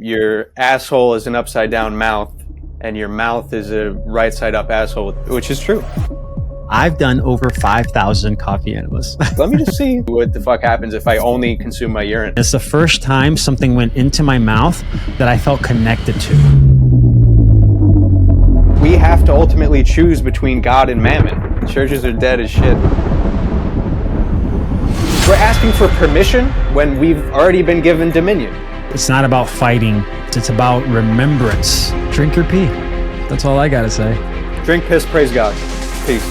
your asshole is an upside down mouth and your mouth is a right side up asshole, which is true. I've done over 5,000 coffee enemas. Let me just see what the fuck happens if I only consume my urine. It's the first time something went into my mouth that I felt connected to. We have to ultimately choose between God and mammon. Churches are dead as shit. We're asking for permission when we've already been given dominion. It's not about fighting. It's about remembrance. Drink your pee. That's all I gotta say. Drink piss, praise God. Peace.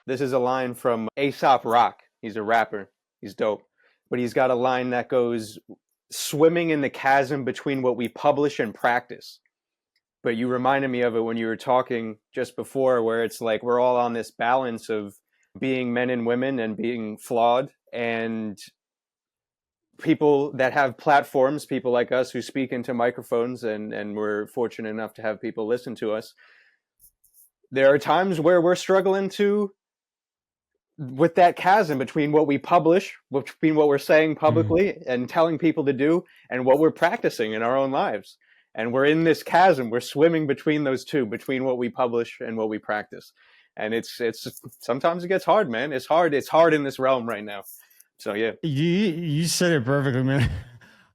This is a line from Aesop Rock. He's a rapper. He's dope. But he's got a line that goes, swimming in the chasm between what we publish and practice. But you reminded me of it when you were talking just before, where it's like we're all on this balance of being men and women and being flawed. And people that have platforms, people like us who speak into microphones, and we're fortunate enough to have people listen to us. There are times where we're struggling with that chasm between what we publish, between what we're saying publicly and telling people to do, and what we're practicing in our own lives. And we're in this chasm. We're swimming between those two, between what we publish and what we practice. And it's sometimes it gets hard, man. It's hard. It's hard in this realm right now. So yeah. You said it perfectly, man.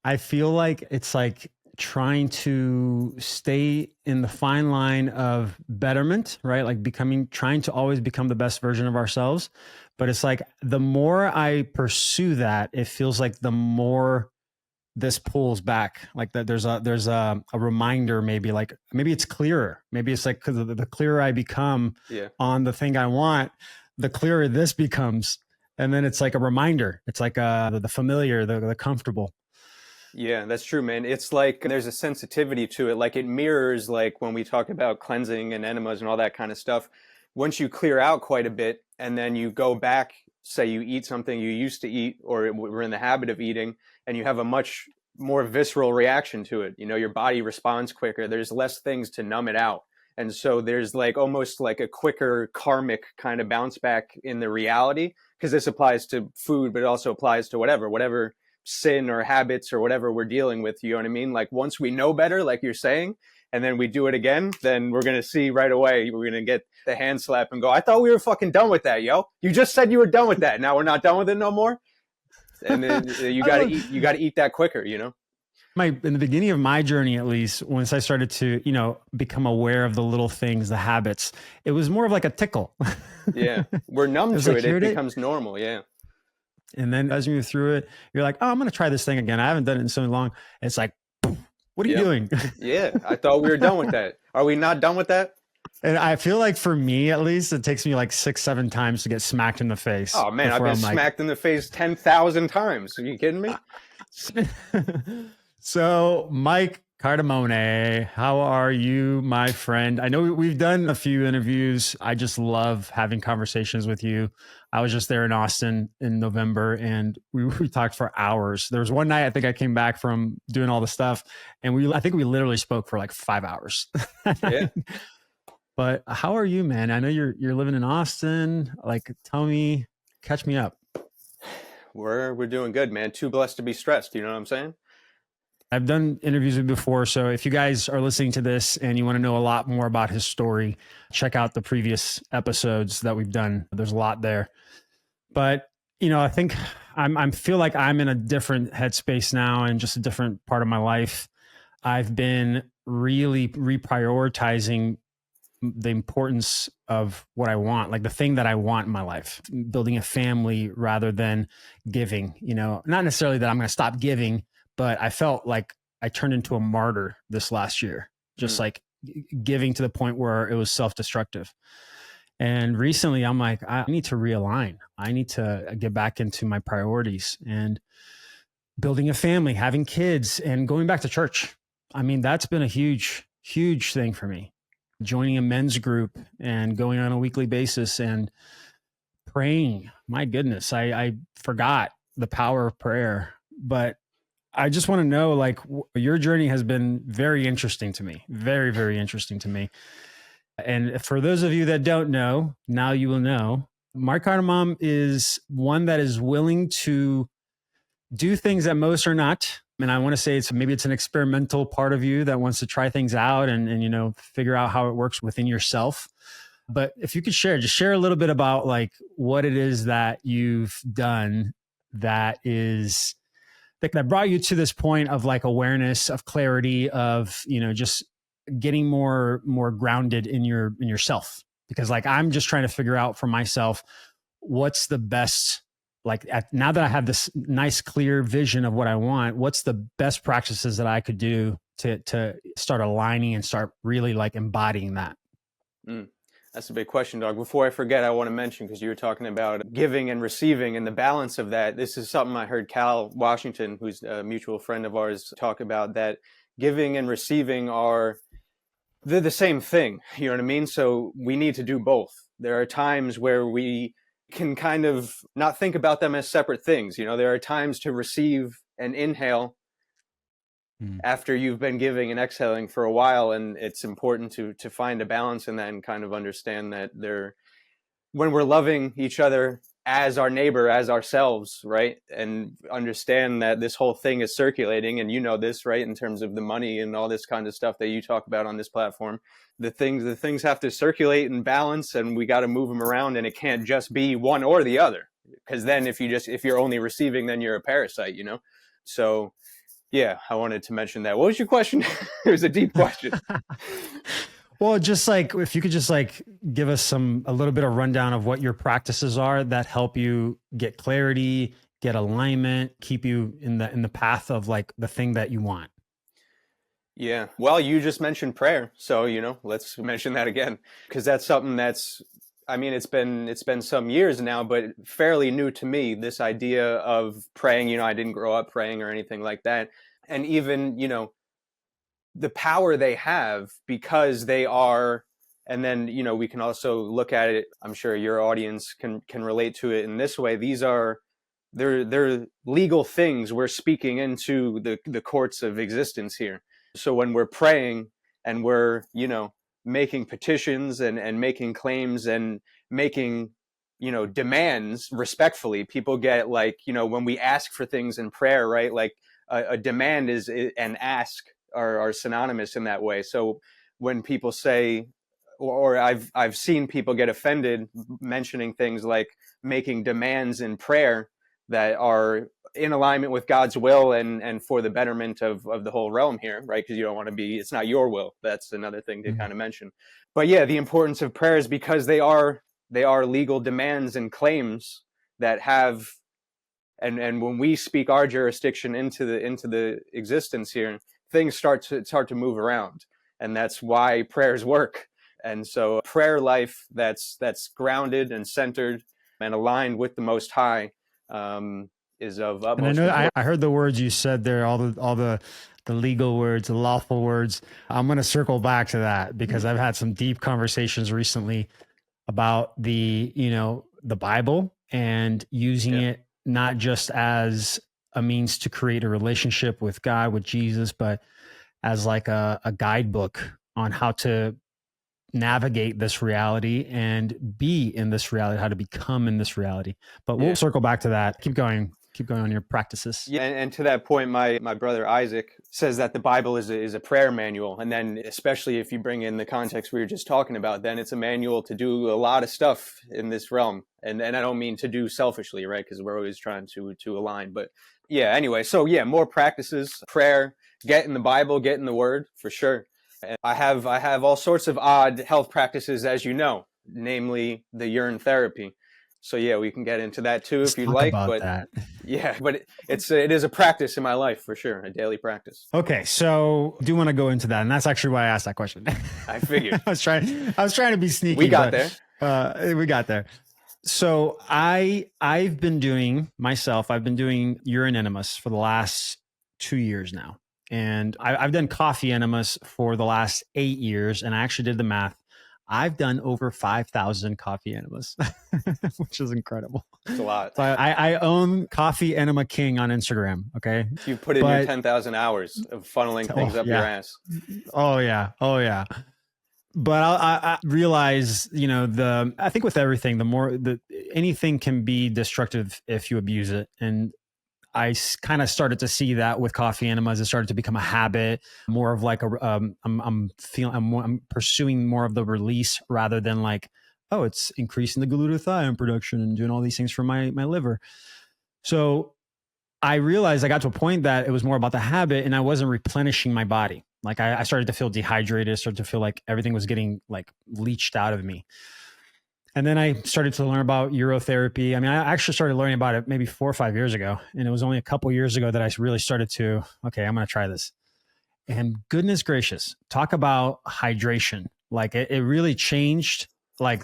I feel like it's like trying to stay in the fine line of betterment, right? Like trying to always become the best version of ourselves. But it's like the more I pursue that, it feels like the more this pulls back. Like that there's a reminder, maybe it's clearer. Maybe it's like, because the clearer I become on the thing I want, the clearer this becomes. And then it's like a reminder. It's like the familiar, the comfortable. Yeah, that's true, man. It's like there's a sensitivity to it. Like it mirrors like when we talk about cleansing and enemas and all that kind of stuff. Once you clear out quite a bit and then you go back, say you eat something you used to eat or were in the habit of eating, and you have a much more visceral reaction to it. You know, your body responds quicker. There's less things to numb it out. And so there's like almost like a quicker karmic kind of bounce back in the reality, because this applies to food, but it also applies to whatever sin or habits or whatever we're dealing with. You know what I mean? Like once we know better, like you're saying, and then we do it again, then we're going to see right away, we're going to get the hand slap and go, I thought we were fucking done with that, yo. You just said you were done with that. Now we're not done with it no more. And then you got to eat that quicker, you know? In the beginning of my journey, at least, once I started to, become aware of the little things, the habits, it was more of like a tickle. Yeah. We're numb to it. It becomes normal. Yeah. And then as you move through it, you're like, oh, I'm going to try this thing again. I haven't done it in so long. It's like, what are you doing? Yeah. I thought we were done with that. Are we not done with that? And I feel like for me, at least, it takes me like 6-7 times to get smacked in the face. Oh man, I've been smacked in the face 10,000 times. Are you kidding me? So Mike Cardamone, how are you, my friend? I know we've done a few interviews. I just love having conversations with you. I was just there in Austin in November and we talked for hours. There was one night I think I came back from doing all the stuff and I think we literally spoke for like 5 hours. Yeah. But how are you, man? I know you're living in Austin. Like, catch me up. We're doing good, man. Too blessed to be stressed. You know what I'm saying? I've done interviews with him before. So if you guys are listening to this and you want to know a lot more about his story, check out the previous episodes that we've done. There's a lot there. But, I think I feel like I'm in a different headspace now and just a different part of my life. I've been really reprioritizing the importance of what I want, like the thing that I want in my life, building a family rather than giving, not necessarily that I'm going to stop giving, but I felt like I turned into a martyr this last year, just like giving to the point where it was self-destructive. And recently I'm like, I need to realign. I need to get back into my priorities and building a family, having kids, and going back to church. I mean, that's been a huge, huge thing for me. Joining a men's group and going on a weekly basis and praying. My goodness, I forgot the power of prayer, but I just want to know, like, your journey has been very interesting to me, very, very interesting to me. And for those of you that don't know, now you will know. Mark Cardamone is one that is willing to do things that most are not. And I want to say maybe it's an experimental part of you that wants to try things out and you know, figure out how it works within yourself. But if you could just share a little bit about like what it is that you've done that is that brought you to this point of like awareness, of clarity, of, you know, just getting more grounded in yourself. Because like I'm just trying to figure out for myself what's the best, like now that I have this nice clear vision of what I want, what's the best practices that I could do to start aligning and start really like embodying that. That's a big question, Doug. Before I forget, I want to mention, because you were talking about giving and receiving and the balance of that. This is something I heard Cal Washington, who's a mutual friend of ours, talk about, that giving and receiving they're the same thing. You know what I mean? So we need to do both. There are times where we can kind of not think about them as separate things. You know, there are times to receive and inhale after you've been giving and exhaling for a while, and it's important to find a balance in that and kind of understand that when we're loving each other as our neighbor, as ourselves, right, and understand that this whole thing is circulating, and you know this, right, in terms of the money and all this kind of stuff that you talk about on this platform, the things have to circulate and balance, and we got to move them around, and it can't just be one or the other, because then if you're only receiving, then you're a parasite, you know. So yeah, I wanted to mention that. What was your question? It was a deep question. Well, just like if you could just like give us a little bit of rundown of what your practices are that help you get clarity, get alignment, keep you in the path of like the thing that you want. Yeah. Well, you just mentioned prayer, so you know, let's mention that again, because that's something I mean, it's been some years now, but fairly new to me, this idea of praying. You know, I didn't grow up praying or anything like that. And even, you know, the power they have because they are, and then, you know, we can also look at it, I'm sure your audience can relate to it in this way. They're legal things we're speaking into the courts of existence here. So when we're praying and we're, you know, making petitions and making claims and making, you know, demands respectfully, people get like, you know, when we ask for things in prayer, right? Like a demand is an ask are synonymous in that way. So when people say, or I've seen people get offended mentioning things like making demands in prayer that are in alignment with God's will and for the betterment of the whole realm here, right? Because you don't want to it's not your will. That's another thing to kind of mention. But yeah, the importance of prayer is because they are legal demands and claims that have, and when we speak our jurisdiction into the existence here, things start to move around, and that's why prayers work. And so prayer life that's grounded and centered and aligned with the Most High is of utmost. And I know I heard the words you said there, all the legal words, the lawful words. I'm going to circle back to that because I've had some deep conversations recently about the Bible and using it not just as a means to create a relationship with God, with Jesus, but as like a guidebook on how to navigate this reality and be in this reality, how to become in this reality. But we'll circle back to that. Keep going on your practices. Yeah, and to that point, my brother Isaac says that the Bible is a prayer manual, and then especially if you bring in the context we were just talking about, then it's a manual to do a lot of stuff in this realm. And I don't mean to do selfishly, right? Because we're always trying to align. But yeah, anyway, so yeah, more practices, prayer, get in the Bible, get in the Word for sure. And I have all sorts of odd health practices, as you know, namely the urine therapy. So yeah, we can get into that too if you'd like. But that. Yeah, but it is a practice in my life for sure, a daily practice. Okay, so I do want to go into that, and that's actually why I asked that question. I figured. I was trying to be sneaky. We got there. We got there. So I've been doing urine enemas for the last 2 years now. And I've done coffee enemas for the last 8 years. And I actually did the math. I've done over 5,000 coffee enemas, which is incredible. It's a lot. So I own Coffee Enema King on Instagram. Okay. You put in your 10,000 hours of funneling things up your ass. Oh yeah. But I realize, I think with everything, anything can be destructive if you abuse it. And I kind of started to see that with coffee enemas. It started to become a habit, more of like I'm pursuing more of the release rather than like, oh, it's increasing the glutathione production and doing all these things for my liver. So I realized I got to a point that it was more about the habit and I wasn't replenishing my body. Like I started to feel dehydrated, started to feel like everything was getting like leached out of me. And then I started to learn about urotherapy. I mean, I actually started learning about it maybe 4 or 5 years ago. And it was only a couple years ago that I really started to, okay, I'm going to try this. And goodness gracious, talk about hydration. Like it really changed, like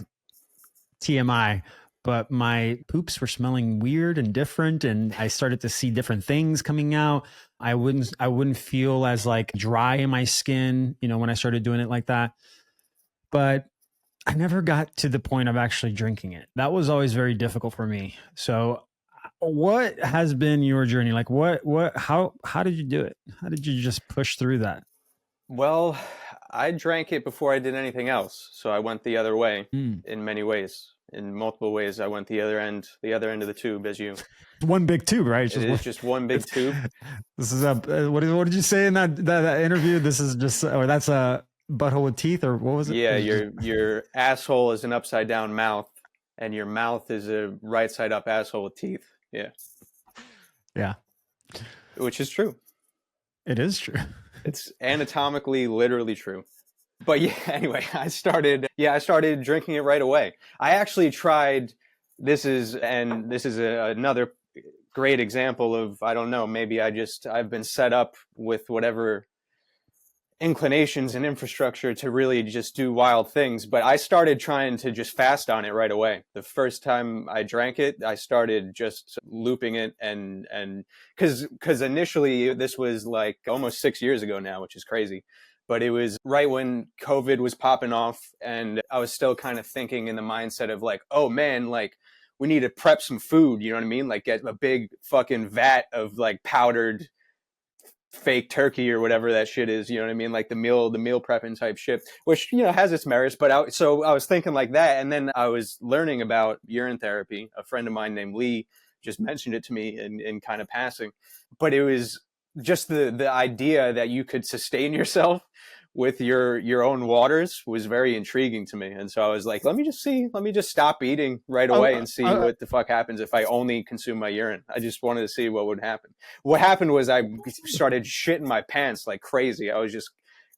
TMI, but my poops were smelling weird and different. And I started to see different things coming out. I wouldn't feel as like dry in my skin, when I started doing it like that. But I never got to the point of actually drinking it. That was always very difficult for me. So what has been your journey? Like how did you do it? How did you just push through that? Well, I drank it before I did anything else. So I went the other way Mm. in many ways. In multiple ways, I went the other end of the tube, as you. One big tube, right? It is just one big tube. This is what did you say in that interview? This is just, or that's a butthole with teeth, or what was it? Yeah, It was your asshole is an upside down mouth, and your mouth is a right side up asshole with teeth. Yeah, yeah, which is true. it is true. It's anatomically, literally true. But yeah, anyway, I started drinking it right away. I actually tried. This is another great example of, I don't know, maybe I've been set up with whatever inclinations and infrastructure to really just do wild things. But I started trying to just fast on it right away. The first time I drank it, I started just looping it, and because initially this was like almost 6 years ago now, which is crazy. But it was right when COVID was popping off, and I was still kind of thinking in the mindset of like, oh man, like we need to prep some food, you know what I mean? Like get a big fucking vat of like powdered fake turkey or whatever that shit is, you know what I mean? Like the meal prepping type shit, which, has its merits. But so I was thinking like that. And then I was learning about urine therapy. A friend of mine named Lee just mentioned it to me in kind of passing. But it was just the idea that you could sustain yourself with your own waters was very intriguing to me. And so I was like, let me just stop eating right away and see what the fuck happens if I only consume my urine. I just wanted to see what would happen. What happened was I started shitting my pants like crazy. I was just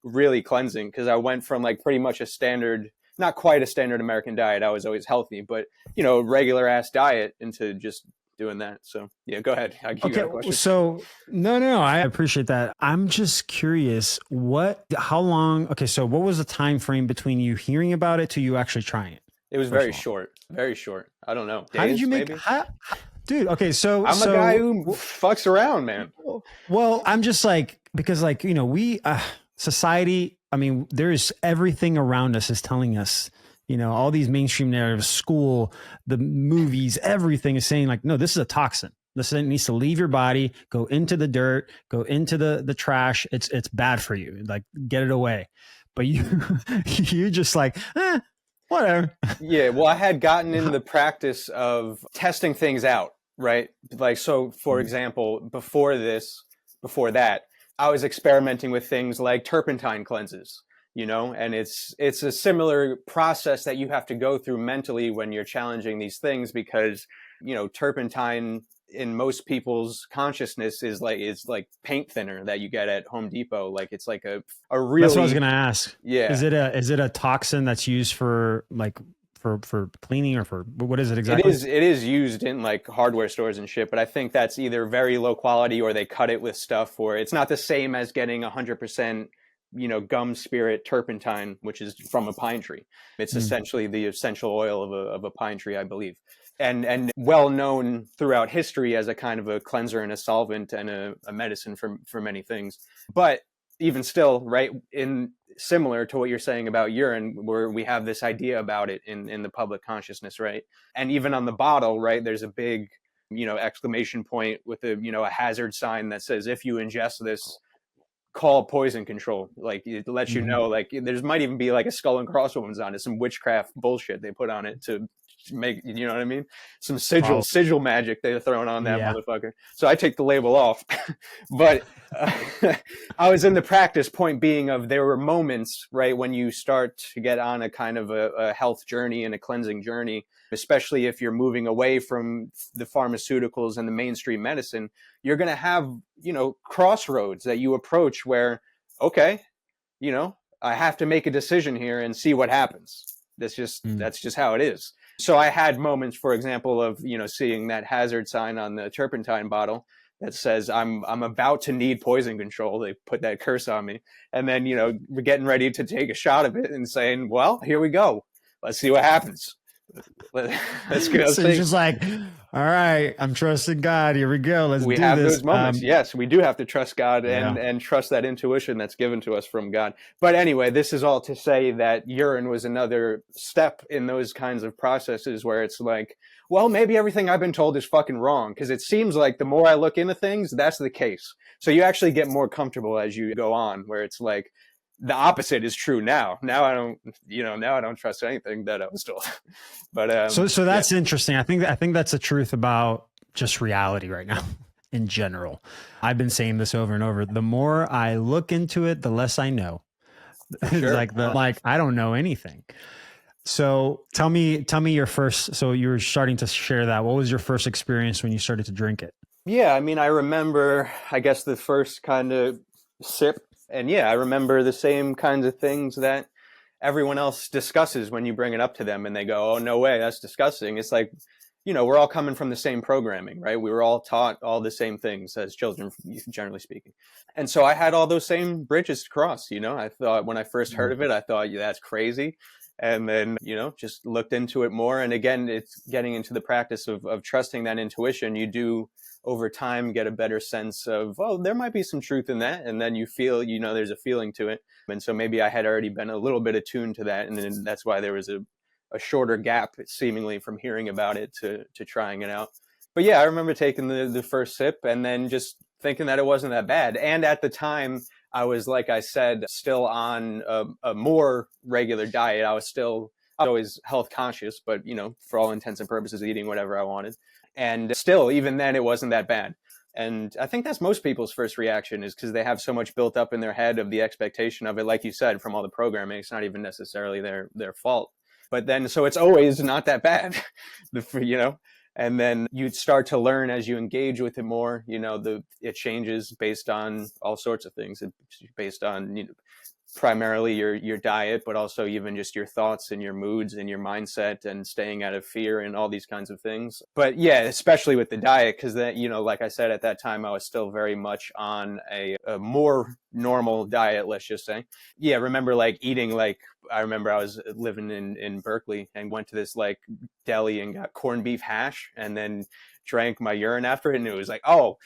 really cleansing because I went from like pretty much a standard, not quite a standard American diet. I was always healthy, but regular ass diet into just doing that. So yeah, go ahead. You got a question? So no, I appreciate that. I'm just curious, how long? Okay, so what was the time frame between you hearing about it to you actually trying it? It was very short. I don't know. How did you make? Dude, okay, so I'm a guy who fucks around, man. Well, I'm just like, because like we society. I mean, there's everything around us is telling us. All these mainstream narratives, school, the movies, everything is saying like, no, this is a toxin. This needs to leave your body, go into the dirt, go into the trash. It's bad for you. Like, get it away. But you just like, whatever. Yeah. Well, I had gotten into the practice of testing things out, right? Like, so for example, before that, I was experimenting with things like turpentine cleanses. And it's a similar process that you have to go through mentally when you're challenging these things, because, turpentine in most people's consciousness is like paint thinner that you get at Home Depot. Like it's like a really. That's what I was going to ask. Yeah. Is it a toxin that's used for like for cleaning, or for what is it exactly? It is used in like hardware stores and shit, but I think that's either very low quality or they cut it with stuff, or it's not the same as getting 100%. Gum spirit turpentine, which is from a pine tree. It's essentially the essential oil of a pine tree, I believe, and well known throughout history as a kind of a cleanser and a solvent and a medicine for many things. But even still, right, in similar to what you're saying about urine, where we have this idea about it in the public consciousness, right? And even on the bottle, right, there's a big, exclamation point with a hazard sign that says, if you ingest this, call poison control. Like it lets you know, like there's might even be like a skull and crossbones on it, some witchcraft bullshit they put on it to make, you know what I mean? Some Probably. sigil magic they're throwing on that Yeah. motherfucker. So I take the label off. But I was in the practice, point being of there were moments, right, when you start to get on a kind of a health journey and a cleansing journey, especially if you're moving away from the pharmaceuticals and the mainstream medicine, you're going to have, you know, crossroads that you approach where, okay, you know, I have to make a decision here and see what happens. That's just how it is. So I had moments, for example, of, you know, seeing that hazard sign on the turpentine bottle that says I'm about to need poison control. They put that curse on me, and then, you know, we're getting ready to take a shot of it and saying, well, here we go. Let's see what happens. Let's go. So you're just like, all right, I'm trusting God. Here we go. Let's do this. We have those moments. Yes, we do have to trust God and trust that intuition that's given to us from God. But anyway, this is all to say that urine was another step in those kinds of processes where it's like, well, maybe everything I've been told is fucking wrong, because it seems like the more I look into things, that's the case. So you actually get more comfortable as you go on, where it's like, the opposite is true now. Now I don't trust anything that I was told. But so that's interesting. I think that's the truth about just reality right now in general. I've been saying this over and over. The more I look into it, the less I know. Sure. like I don't know anything. So tell me your first. So you were starting to share that. What was your first experience when you started to drink it? Yeah, I mean, I remember, I guess, the first kind of sip. And yeah, I remember the same kinds of things that everyone else discusses when you bring it up to them and they go, oh, no way, that's disgusting. It's like, you know, we're all coming from the same programming, right? We were all taught all the same things as children, generally speaking. And so I had all those same bridges to cross, you know. I thought when I first heard of it, I thought, yeah, that's crazy. And then, you know, just looked into it more. And again, it's getting into the practice of trusting that intuition. You do over time get a better sense of, oh, there might be some truth in that. And then you feel, you know, there's a feeling to it. And so maybe I had already been a little bit attuned to that. And then that's why there was a shorter gap seemingly from hearing about it to trying it out. But yeah, I remember taking the first sip and then just thinking that it wasn't that bad. And at the time, I was, like I said, still on a more regular diet. I was always health conscious, but, you know, for all intents and purposes, eating whatever I wanted. And still, even then, it wasn't that bad. And I think that's most people's first reaction, is because they have so much built up in their head of the expectation of it, like you said, from all the programming. It's not even necessarily their fault. But then, so it's always not that bad, you know? And then you start to learn as you engage with it more, you know, it changes based on all sorts of things. It's based on, you know, primarily your diet, but also even just your thoughts and your moods and your mindset and staying out of fear and all these kinds of things. But yeah, especially with the diet, because that, you know, like I said, at that time, I was still very much on a more normal diet, let's just say. Yeah, remember like eating, like, I remember I was living in Berkeley and went to this like deli and got corned beef hash and then drank my urine after it. And it was like, oh,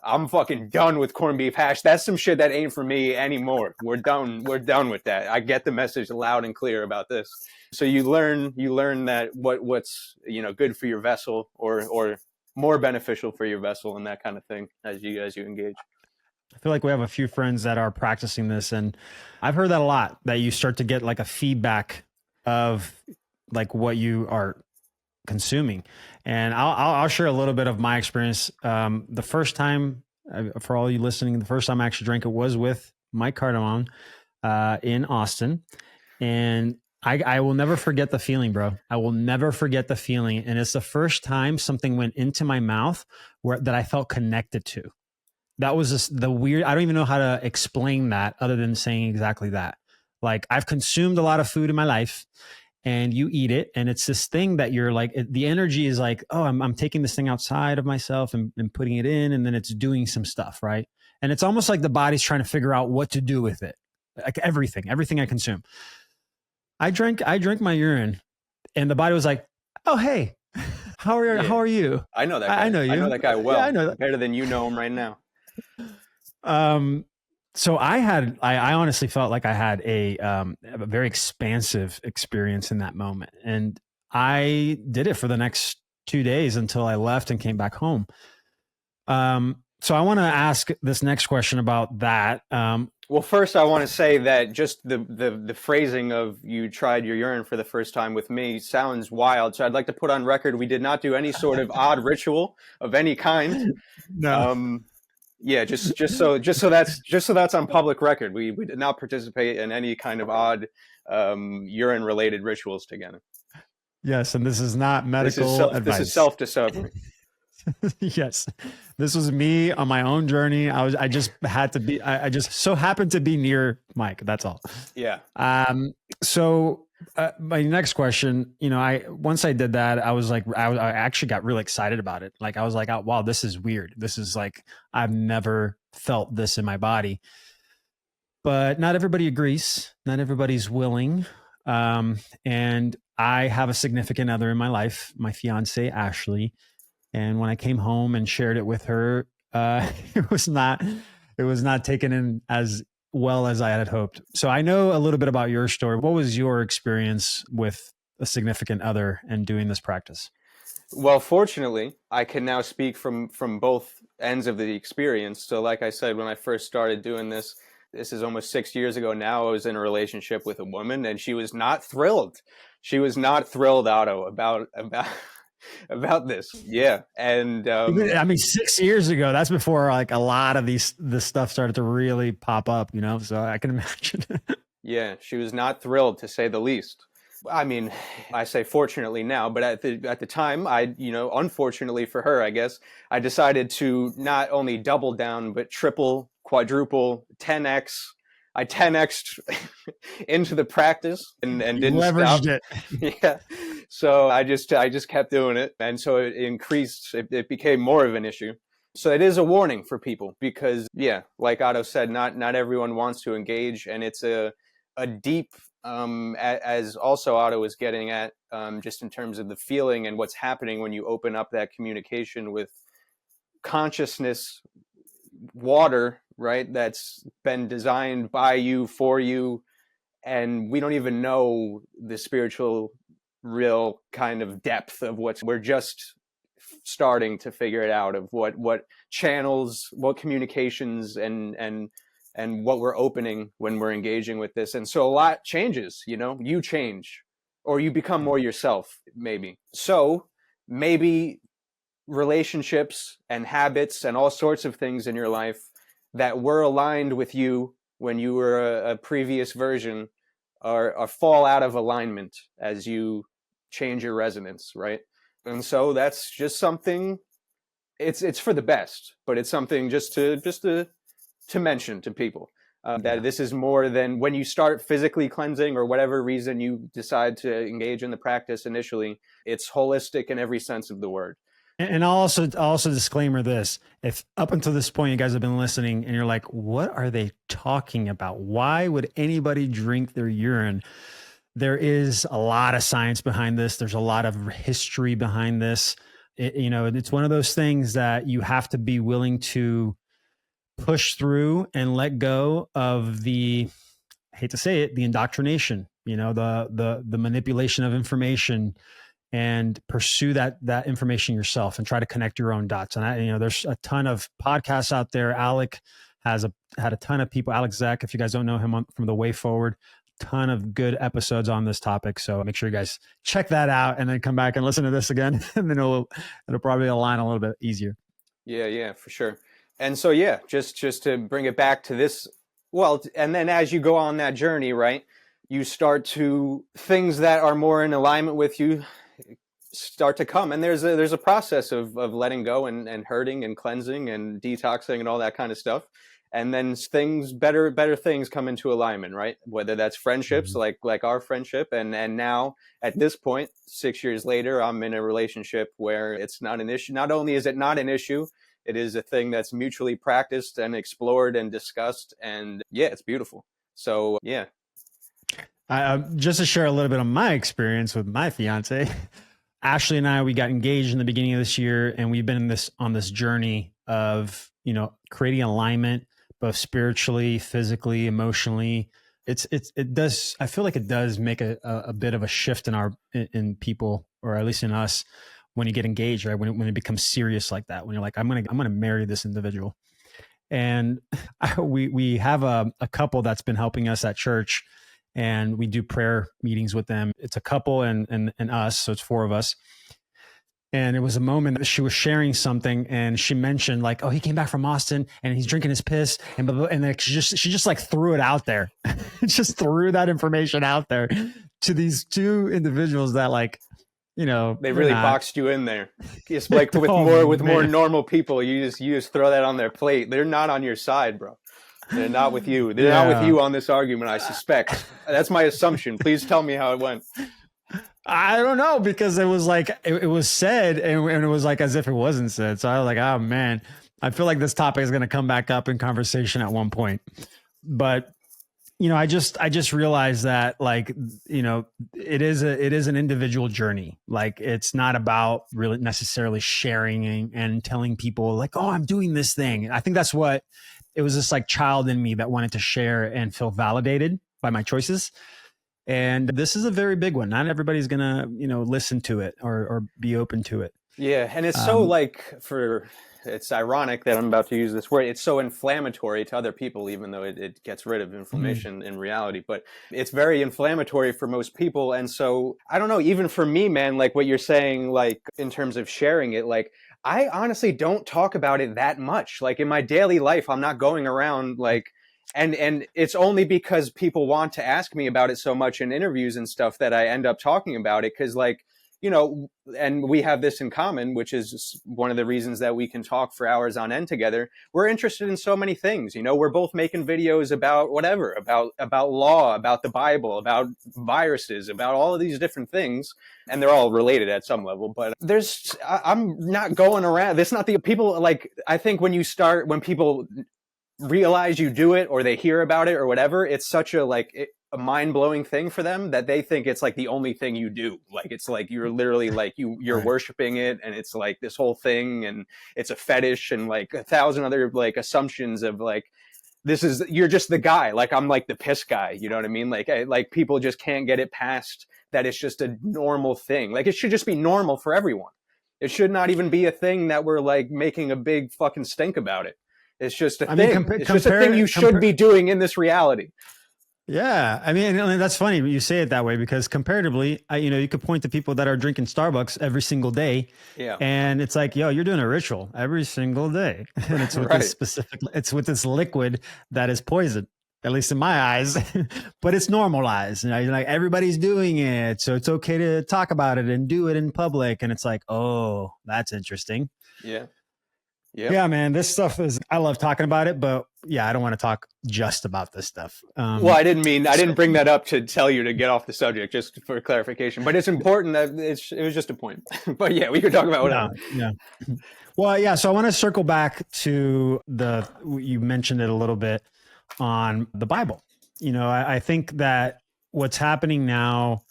I'm fucking done with corned beef hash. That's some shit that ain't for me anymore. We're done with that. I get the message loud and clear about this. So you learn that what's, you know, good for your vessel or more beneficial for your vessel and that kind of thing as you engage. I feel like we have a few friends that are practicing this, and I've heard that a lot, that you start to get like a feedback of like what you are consuming. And I'll share a little bit of my experience. The first time, for all you listening, the first time I actually drank it was with Mike Cardamone in Austin. And I will never forget the feeling, bro. I will never forget the feeling. And it's the first time something went into my mouth that I felt connected to. That was just the weird, I don't even know how to explain that other than saying exactly that. Like, I've consumed a lot of food in my life, and you eat it, and it's this thing that you're like, the energy is like, oh, I'm taking this thing outside of myself and putting it in, and then it's doing some stuff, right? And it's almost like the body's trying to figure out what to do with it. Like everything I consume. I drank my urine, and the body was like, oh, hey, how are you? I know that guy. I know you. I know that guy well. Yeah, I know that. Better than you know him right now. So I honestly felt like I had a very expansive experience in that moment. And I did it for the next 2 days until I left and came back home. So I want to ask this next question about that. Well, first, I want to say that just the phrasing of you tried your urine for the first time with me sounds wild. So I'd like to put on record we did not do any sort of odd ritual of any kind. No. Um, yeah, just so that's on public record. We did not participate in any kind of odd urine related rituals together. Yes, and this is not medical This is advice. self discovery. Yes, this was me on my own journey. I just had to be. I just so happened to be near Mike. That's all. Yeah. Um. So my next question, once I did that, I was like, I actually got really excited about it. Like I was like, oh, wow, this is weird. This is like I've never felt this in my body. But not everybody agrees. Not everybody's willing. And I have a significant other in my life, my fiance Ashley. And when I came home and shared it with her, it was not taken in as well as I had hoped. So I know a little bit about your story. What was your experience with a significant other and doing this practice? Well, fortunately, I can now speak from both ends of the experience. So, like I said, when I first started doing this is almost 6 years ago now. I was in a relationship with a woman, and she was not thrilled. She was not thrilled, Otto, about about this. Yeah, and I mean, 6 years ago, that's before like a lot of this stuff started to really pop up, so I can imagine. yeah, she was not thrilled, to say the least. I mean, I say fortunately now, but at the time, unfortunately for her, I guess, I decided to not only double down, but triple, quadruple, 10x. I 10x'd into the practice and You didn't stop. leveraged it. Yeah. So I just kept doing it. And so it increased, it became more of an issue. So it is a warning for people because, yeah, like Otto said, not everyone wants to engage. And it's a deep, as also Otto was getting at, just in terms of the feeling and what's happening when you open up that communication with consciousness water, right? That's been designed by you, for you. And we don't even know the spiritual, real kind of depth of we're just starting to figure it out of what channels, what communications and what we're opening when we're engaging with this. And so a lot changes, you change or you become more yourself, maybe. So maybe relationships and habits and all sorts of things in your life that were aligned with you when you were a previous version are fall out of alignment as you change your resonance, right? And so that's just something. It's for the best, but it's something just to mention to people that this is more than when you start physically cleansing or whatever reason you decide to engage in the practice initially. It's holistic in every sense of the word. And I'll also disclaimer this. If up until this point you guys have been listening and you're like, what are they talking about? Why would anybody drink their urine? There is a lot of science behind this. There's a lot of history behind this. It's one of those things that you have to be willing to push through and let go of I hate to say it, the indoctrination, the manipulation of information, and pursue that information yourself and try to connect your own dots. And there's a ton of podcasts out there. Alec had a ton of people. Alex Zach, if you guys don't know him from The Way Forward, ton of good episodes on this topic. So make sure you guys check that out and then come back and listen to this again. And then it'll probably align a little bit easier. Yeah, for sure. And so, yeah, just to bring it back to this, well, and then as you go on that journey, right, you start to, things that are more in alignment with you start to come. And there's a process of letting go and hurting and cleansing and detoxing and all that kind of stuff. And then better things come into alignment, right? Whether that's friendships, like our friendship. And now at this point, 6 years later, I'm in a relationship where it's not an issue. Not only is it not an issue, it is a thing that's mutually practiced and explored and discussed. And yeah, it's beautiful. So yeah. Just to share a little bit of my experience with my fiance, Ashley and I, we got engaged in the beginning of this year, and we've been on this journey of, creating alignment, both spiritually, physically, emotionally. It does. I feel like it does make a bit of a shift in people, or at least in us, when you get engaged, right? When it becomes serious like that, when you're like, I'm gonna marry this individual. And we have a couple that's been helping us at church, and we do prayer meetings with them. It's a couple and us, so it's 4 of us. And it was a moment that she was sharing something, and she mentioned like, "Oh, he came back from Austin, and he's drinking his piss," and blah, blah, and then she just like threw it out there, just threw that information out there to these 2 individuals that like, they really boxed you in there. It's like with more normal people, you just throw that on their plate. They're not on your side, bro. They're not with you. They're not with you on this argument, I suspect. That's my assumption. Please tell me how it went. I don't know, because it was like, it was said and it was like as if it wasn't said. So I was like, oh man, I feel like this topic is going to come back up in conversation at one point. But, I just realized that like, it is an individual journey. Like it's not about really necessarily sharing and telling people like, oh, I'm doing this thing. I think that's what it was, this like child in me that wanted to share and feel validated by my choices. And this is a very big one. Not everybody's going to, listen to it or be open to it. Yeah. And it's so it's ironic that I'm about to use this word. It's so inflammatory to other people, even though it gets rid of inflammation in reality. But it's very inflammatory for most people. And so, I don't know, even for me, man, like what you're saying, like in terms of sharing it, like I honestly don't talk about it that much. Like in my daily life, I'm not going around like, and it's only because people want to ask me about it so much in interviews and stuff that I end up talking about it. Cause like, and we have this in common, which is one of the reasons that we can talk for hours on end together. We're interested in so many things. We're both making videos about whatever, about law, about the Bible, about viruses, about all of these different things. And they're all related at some level, but I'm not going around. That's not the people like, I think when people realize you do it or they hear about it or whatever, it's such a mind-blowing thing for them that they think it's like the only thing you do. Like it's like you're literally like you're right. Worshiping it, and it's like this whole thing, and it's a fetish, and like 1,000 other like assumptions of like you're just the guy. Like I'm like the piss guy, you know what I mean? Like people just can't get it past that it's just a normal thing. Like it should just be normal for everyone. It should not even be a thing that we're like making a big fucking stink about it. It's just a thing. It's just a thing you should be doing in this reality. Yeah. I mean, that's funny you say it that way, because comparatively, you could point to people that are drinking Starbucks every single day. Yeah. And it's like, yo, you're doing a ritual every single day. And it's with it's with this liquid that is poison, at least in my eyes, but it's normalized. Like everybody's doing it. So it's okay to talk about it and do it in public. And it's like, oh, that's interesting. Yeah. Yep. Yeah, man, this stuff I love talking about it, but yeah, I don't want to talk just about this stuff. Well, I didn't bring that up to tell you to get off the subject, just for clarification, but it's important that it was just a point. But yeah, we could talk about whatever. Yeah. Well, yeah. So I want to circle back to you mentioned it a little bit on the Bible. I think that what's happening now,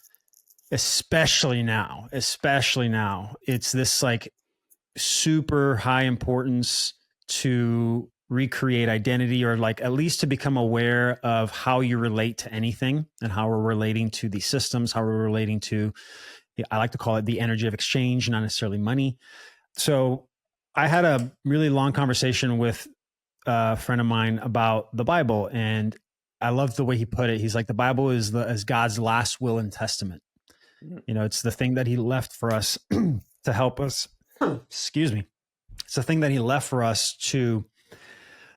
especially now, it's this like super high importance to recreate identity, or like at least to become aware of how you relate to anything and how we're relating to these systems, how we're relating to, I like to call it the energy of exchange, not necessarily money. So I had a really long conversation with a friend of mine about the Bible, and I love the way he put it. He's like, the Bible is God's last will and testament. It's the thing that he left for us to help us. Excuse me. It's a thing that he left for us to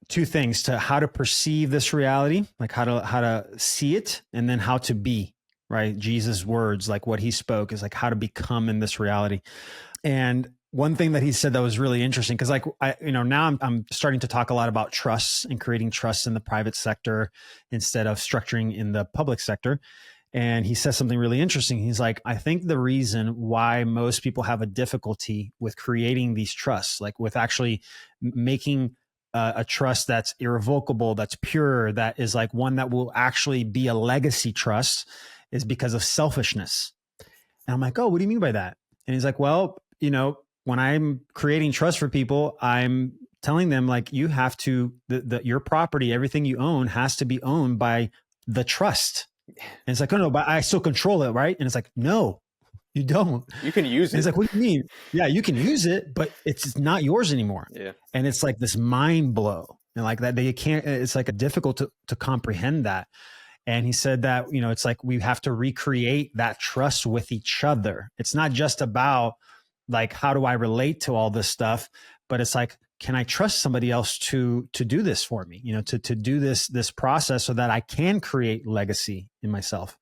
2 things: to how to perceive this reality, like how to see it, and then how to be, right? Jesus' words, like what he spoke, is like how to become in this reality. And one thing that he said that was really interesting, because like now I'm starting to talk a lot about trusts and creating trusts in the private sector instead of structuring in the public sector. And he says something really interesting. He's like, I think the reason why most people have a difficulty with creating these trusts, like with actually making a trust that's irrevocable, that's pure, that is like one that will actually be a legacy trust, is because of selfishness. And I'm like, oh, what do you mean by that? And he's like, well, when I'm creating trust for people, I'm telling them like, you have to, your property, everything you own has to be owned by the trust. And it's like, oh no, but I still control it, right? And it's like, no, you don't. You can use it. And it's like, what do you mean? Yeah, you can use it, but it's not yours anymore. Yeah. And it's like this mind blow. And like that, they can't, it's like a difficult to comprehend that. And he said that, it's like we have to recreate that trust with each other. It's not just about like, how do I relate to all this stuff? But it's like, can I trust somebody else to do this for me, to do this process so that I can create legacy in myself.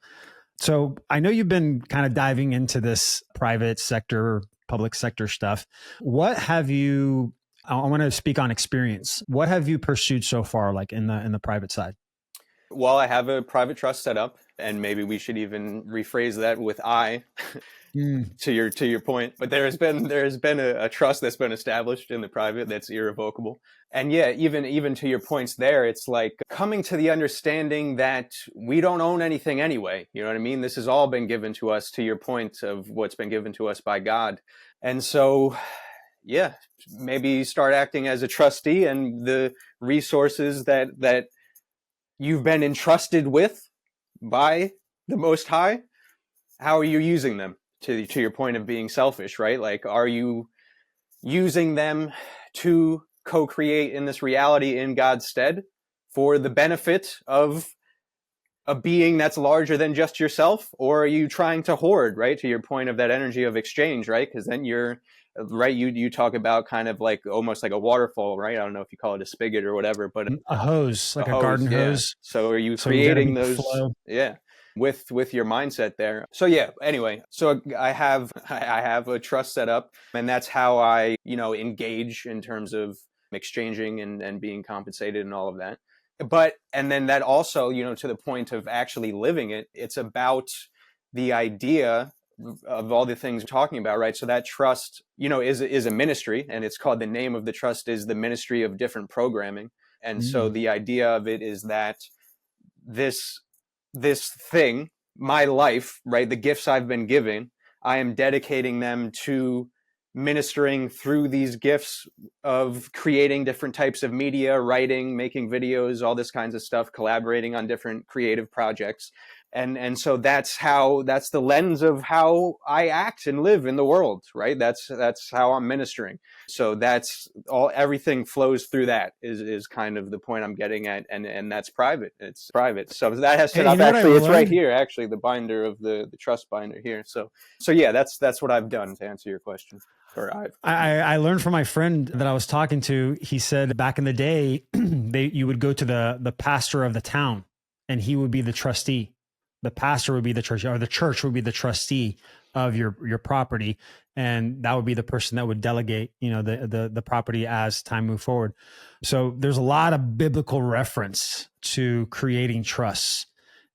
So I know you've been kind of diving into this private sector, public sector stuff. What have you, I want to speak on experience. What have you pursued so far, like in the private side? Well, I have a private trust set up, and maybe we should even rephrase that with I to your point. But there has been a trust that's been established in the private that's irrevocable. And yeah, even to your points there, it's like coming to the understanding that we don't own anything anyway. You know what I mean? This has all been given to us, to your point of what's been given to us by God. And so, yeah, maybe start acting as a trustee, and the resources that you've been entrusted with by the Most High, how are you using them? To your point of being selfish, right? Like, are you using them to co-create in this reality in God's stead for the benefit of a being that's larger than just yourself? Or are you trying to hoard, right? To your point of that energy of exchange, right? Because then you're right. You talk about kind of like almost like a waterfall, right? I don't know if you call it a spigot or whatever, but a hose, like a hose, garden yeah. hose. So are you So you gotta creating be those? flow. Yeah, with your mindset there. So yeah. Anyway, so I have a trust set up, and that's how I engage in terms of exchanging and being compensated and all of that. But and then that also to the point of actually living it. It's about the idea of all the things we're talking about, right? So that trust, is a ministry, and it's called, the name of the trust is the Ministry of Different Programming. And so the idea of it is that this thing, my life, right, the gifts I've been given, I am dedicating them to ministering through these gifts of creating different types of media, writing, making videos, all this kinds of stuff, collaborating on different creative projects. And so that's the lens of how I act and live in the world, right? That's how I'm ministering. So that's everything flows through that is kind of the point I'm getting at. And that's private. It's private. So that has set up, actually, it's right here, actually, the binder of the trust binder here. So yeah, that's what I've done, to answer your question. I learned from my friend that I was talking to. He said back in the day, you would go to the pastor of the town, and he would be the trustee. The pastor would be the church, or the church would be the trustee of your property, and that would be the person that would delegate, the property as time moved forward. So there's a lot of biblical reference to creating trusts,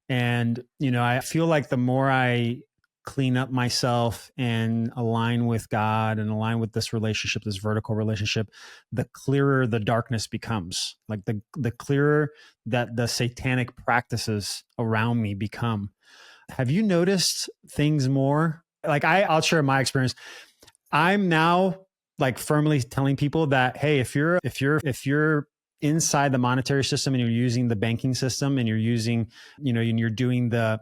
and I feel like the more I clean up myself and align with God and align with this relationship, this vertical relationship, the clearer the darkness becomes. Like the clearer that the satanic practices around me become. Have you noticed things more? Like I'll share my experience. I'm now like firmly telling people that, hey, if you're inside the monetary system and you're using the banking system and you're using, and you're doing the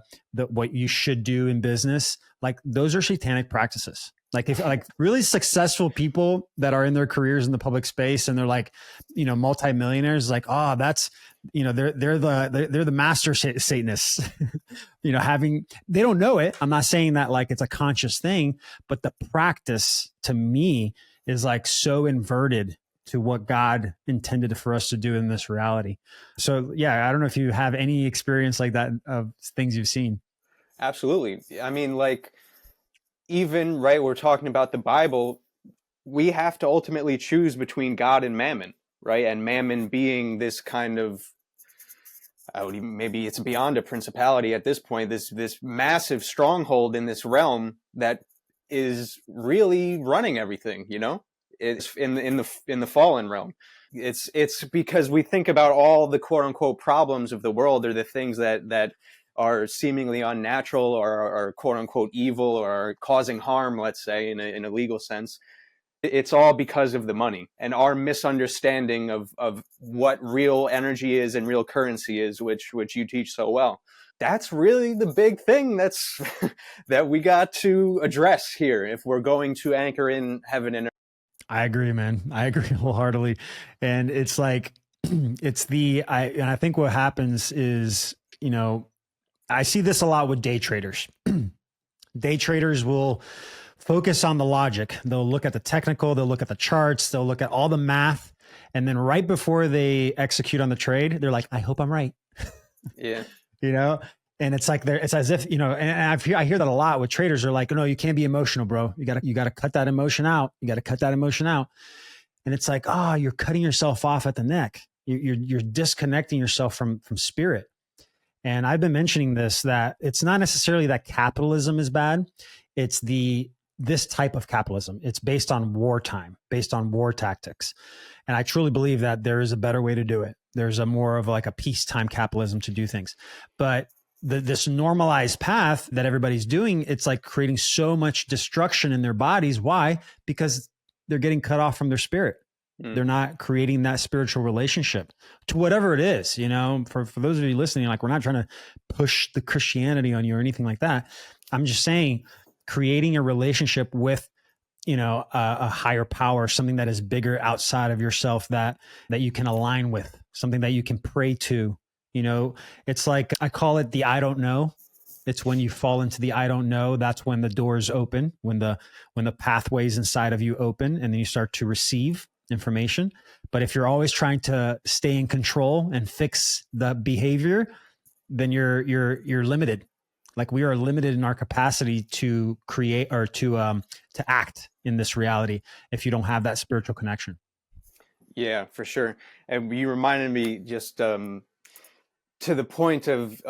what you should do in business, like those are satanic practices. Like if like really successful people that are in their careers in the public space and they're like, multimillionaires, like, oh, that's, they're the master Satanists, they don't know it. I'm not saying that like it's a conscious thing, but the practice to me is like so inverted to what God intended for us to do in this reality. So yeah, I don't know if you have any experience like that of things you've seen. Absolutely. I mean, like, even, right, we're talking about the Bible, we have to ultimately choose between God and mammon, right? And mammon being this kind of, maybe it's beyond a principality at this point, this massive stronghold in this realm that is really running everything, It's in the fallen realm. It's because we think about all the quote unquote problems of the world, or the things that are seemingly unnatural, or are quote unquote evil, or are causing harm, let's say, in a legal sense. It's all because of the money and our misunderstanding of what real energy is and real currency is, which you teach so well. That's really the big thing that's that we got to address here if we're going to anchor in heaven and earth. I agree, man. I agree wholeheartedly. And it's like, And I think what happens is, I see this a lot with day traders. Day traders will focus on the logic. They'll look at the technical, they'll look at the charts, they'll look at all the math. And then right before they execute on the trade, they're like, I hope I'm right. Yeah. you know? And it's like it's as if, I hear that a lot with traders. They're like, no, you can't be emotional, bro. You gotta cut that emotion out. You gotta cut that emotion out. And it's like, oh, you're cutting yourself off at the neck. You're disconnecting yourself from spirit. And I've been mentioning this, that it's not necessarily that capitalism is bad. It's this type of capitalism. It's based on wartime, based on war tactics. And I truly believe that there is a better way to do it. There's a more of like a peacetime capitalism to do things. But this normalized path that everybody's doing, it's like creating so much destruction in their bodies. Why? Because they're getting cut off from their spirit. They're not creating that spiritual relationship to whatever it is, for those of you listening, like, we're not trying to push the Christianity on you or anything like that. I'm just saying, creating a relationship with, a higher power, something that is bigger outside of yourself, that you can align with, something that you can pray to. It's like, I call it the I don't know. It's when you fall into the I don't know, that's when the doors open, when the pathways inside of you open, and then you start to receive information. But if you're always trying to stay in control and fix the behavior, then you're limited. Like, we are limited in our capacity to create or to act in this reality if you don't have that spiritual connection. Yeah, for sure. And you reminded me just to the point of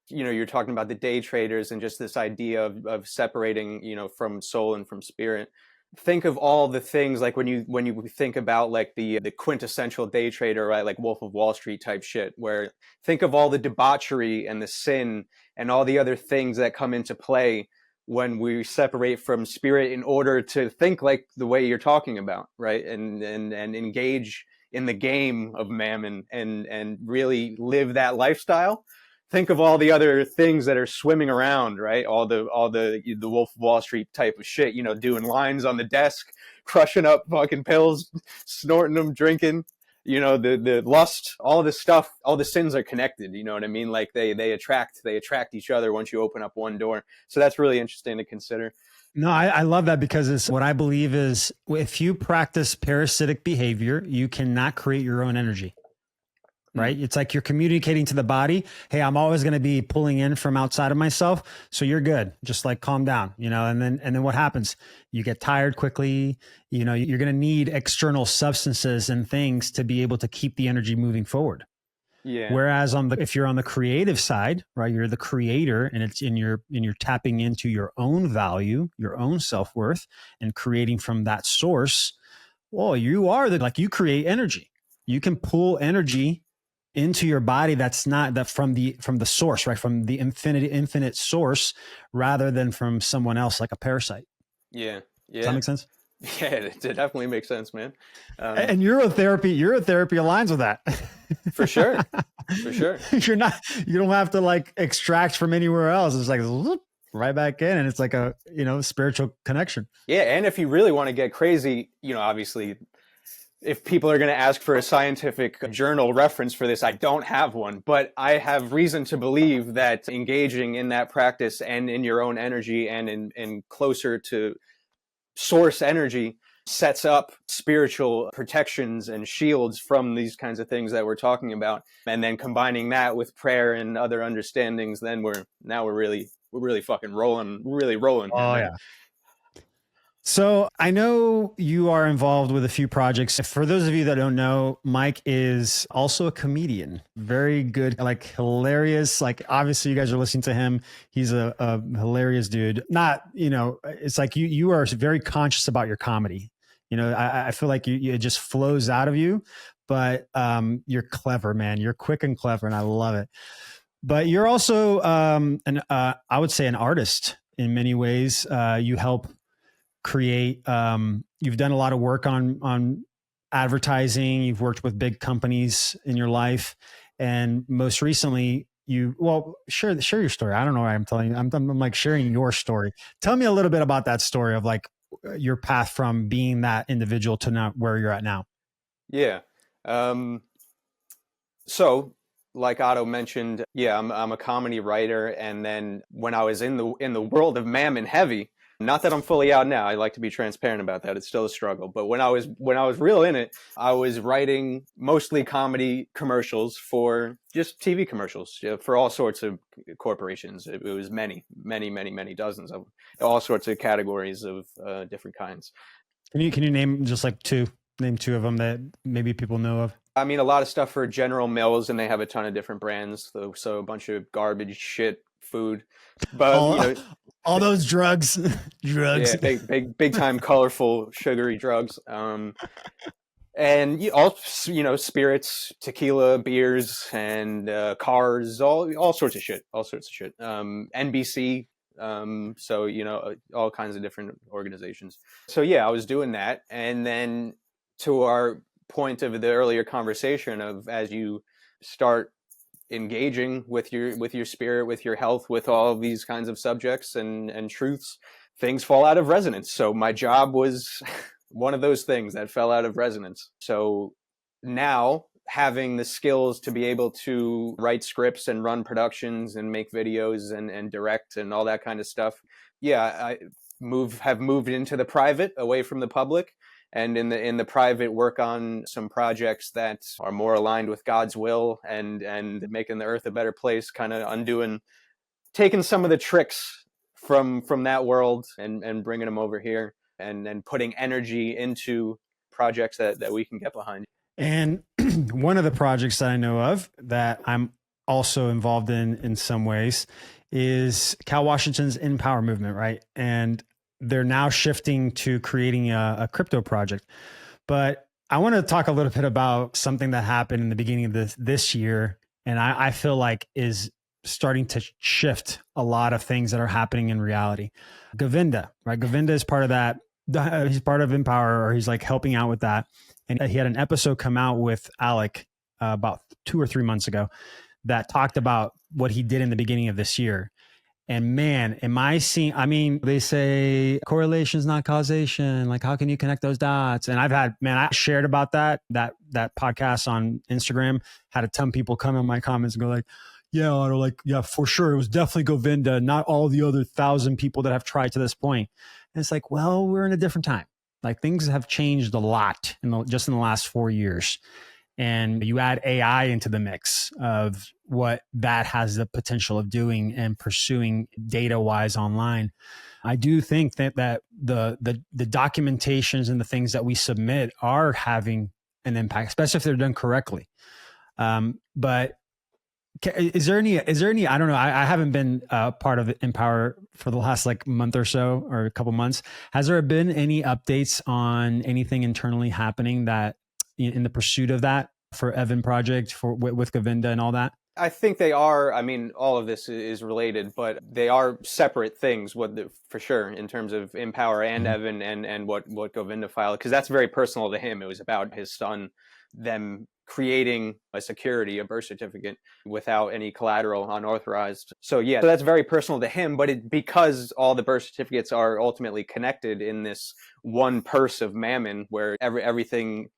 you're talking about the day traders and just this idea of separating, from soul and from spirit. Think of all the things, like when you think about like the quintessential day trader, right? Like Wolf of Wall Street type shit, where think of all the debauchery and the sin and all the other things that come into play when we separate from spirit in order to think like the way you're talking about, right? And engage in the game of mammon and really live that lifestyle. Think of all the other things that are swimming around, right? All the Wolf of Wall Street type of shit, doing lines on the desk, crushing up fucking pills, snorting them, drinking, the lust, all this stuff, all the sins are connected. You know what I mean? Like they attract each other once you open up one door. So that's really interesting to consider. No, I love that, because it's what I believe is, if you practice parasitic behavior, you cannot create your own energy. Right? It's like you're communicating to the body, hey, I'm always going to be pulling in from outside of myself. So you're good. Just like calm down, and then what happens? You get tired quickly. You're going to need external substances and things to be able to keep the energy moving forward. Yeah. Whereas if you're on the creative side, right, you're the creator, and it's you're tapping into your own value, your own self-worth, and creating from that source. Well, you are you create energy. You can pull energy into your body that's not that from the source, right? From the infinite source, rather than from someone else, like a parasite. Yeah. Does that make sense? Yeah, it definitely makes sense, man. And urotherapy aligns with that. For sure. For sure. You don't have to like extract from anywhere else. It's like right back in, and it's like a, spiritual connection. Yeah. And if you really want to get crazy, obviously, if people are going to ask for a scientific journal reference for this, I don't have one, but I have reason to believe that engaging in that practice and in your own energy and in closer to source energy sets up spiritual protections and shields from these kinds of things that we're talking about. And then combining that with prayer and other understandings, then we're really fucking rolling, really rolling. Oh, yeah. So I know you are involved with a few projects. For those of you that don't know, Mike is also a comedian. Very good, like hilarious. Like, obviously you guys are listening to him. He's a hilarious dude. Not, it's like you are very conscious about your comedy. I feel like it just flows out of you, but you're clever, man. You're quick and clever, and I love it. But you're also I would say an artist in many ways. You help create, you've done a lot of work on advertising. You've worked with big companies in your life, and most recently share your story. I don't know why I'm telling you. I'm like sharing your story. Tell me a little bit about that story of like your path from being that individual to now where you're at now. Yeah. Um, so, like Otto mentioned, yeah, I'm a comedy writer, and then when I was in the world of Mammon Heavy, not that I'm fully out now, I like to be transparent about that. It's still a struggle, but when I was real in it, I was writing mostly comedy commercials for just TV commercials, for all sorts of corporations. It was many dozens of all sorts of categories of different kinds. Can you name just like name two of them that maybe people know of? I mean, a lot of stuff for General Mills, and they have a ton of different brands. So a bunch of garbage shit food, but All all those drugs, drugs. yeah, big time, colorful, sugary drugs. And all spirits, tequila, beers, and cars, all sorts of shit, all sorts of shit. NBC. So all kinds of different organizations. So yeah, I was doing that, and then to our point of the earlier conversation of as you start engaging with your spirit, with your health, with all of these kinds of subjects and truths, things fall out of resonance. So my job was one of those things that fell out of resonance. So now having the skills to be able to write scripts and run productions and make videos and direct and all that kind of stuff, yeah, I have moved into the private, away from the public, and in the private work on some projects that are more aligned with God's will and making the earth a better place, kind of taking some of the tricks from that world and bringing them over here and putting energy into projects that we can get behind. And one of the projects that I know of that I'm also involved in some ways is Cal Washington's In Power movement, right? And they're now shifting to creating a crypto project. But I want to talk a little bit about something that happened in the beginning of this year, and I feel like is starting to shift a lot of things that are happening in reality. Govinda, right? Govinda is part of that. He's part of Empower, or he's like helping out with that. And he had an episode come out with Alec about 2 or 3 months ago that talked about what he did in the beginning of this year. And man, am I seeing, I mean, they say correlation is not causation. Like, how can you connect those dots? And I shared about that podcast on Instagram, had a ton of people come in my comments and go like, yeah, Otto, like, yeah, for sure. It was definitely Govinda, not all the other 1,000 people that have tried to this point. And it's like, well, we're in a different time. Like things have changed a lot just in the last 4 years. And you add AI into the mix of what that has the potential of doing and pursuing data wise online. I do think that the documentations and the things that we submit are having an impact, especially if they're done correctly. But is there any, I don't know. I haven't been part of Empower for the last like month or so, or a couple months. Has there been any updates on anything internally happening that in the pursuit of that for Evan project with Govinda and all that? I think they are. I mean, all of this is related, but they are separate things. For sure, in terms of Empower and Evan and what Govinda filed, because that's very personal to him. It was about his son, them creating a birth certificate without any collateral, unauthorized. So yeah, so that's very personal to him. But because all the birth certificates are ultimately connected in this one purse of mammon, where everything.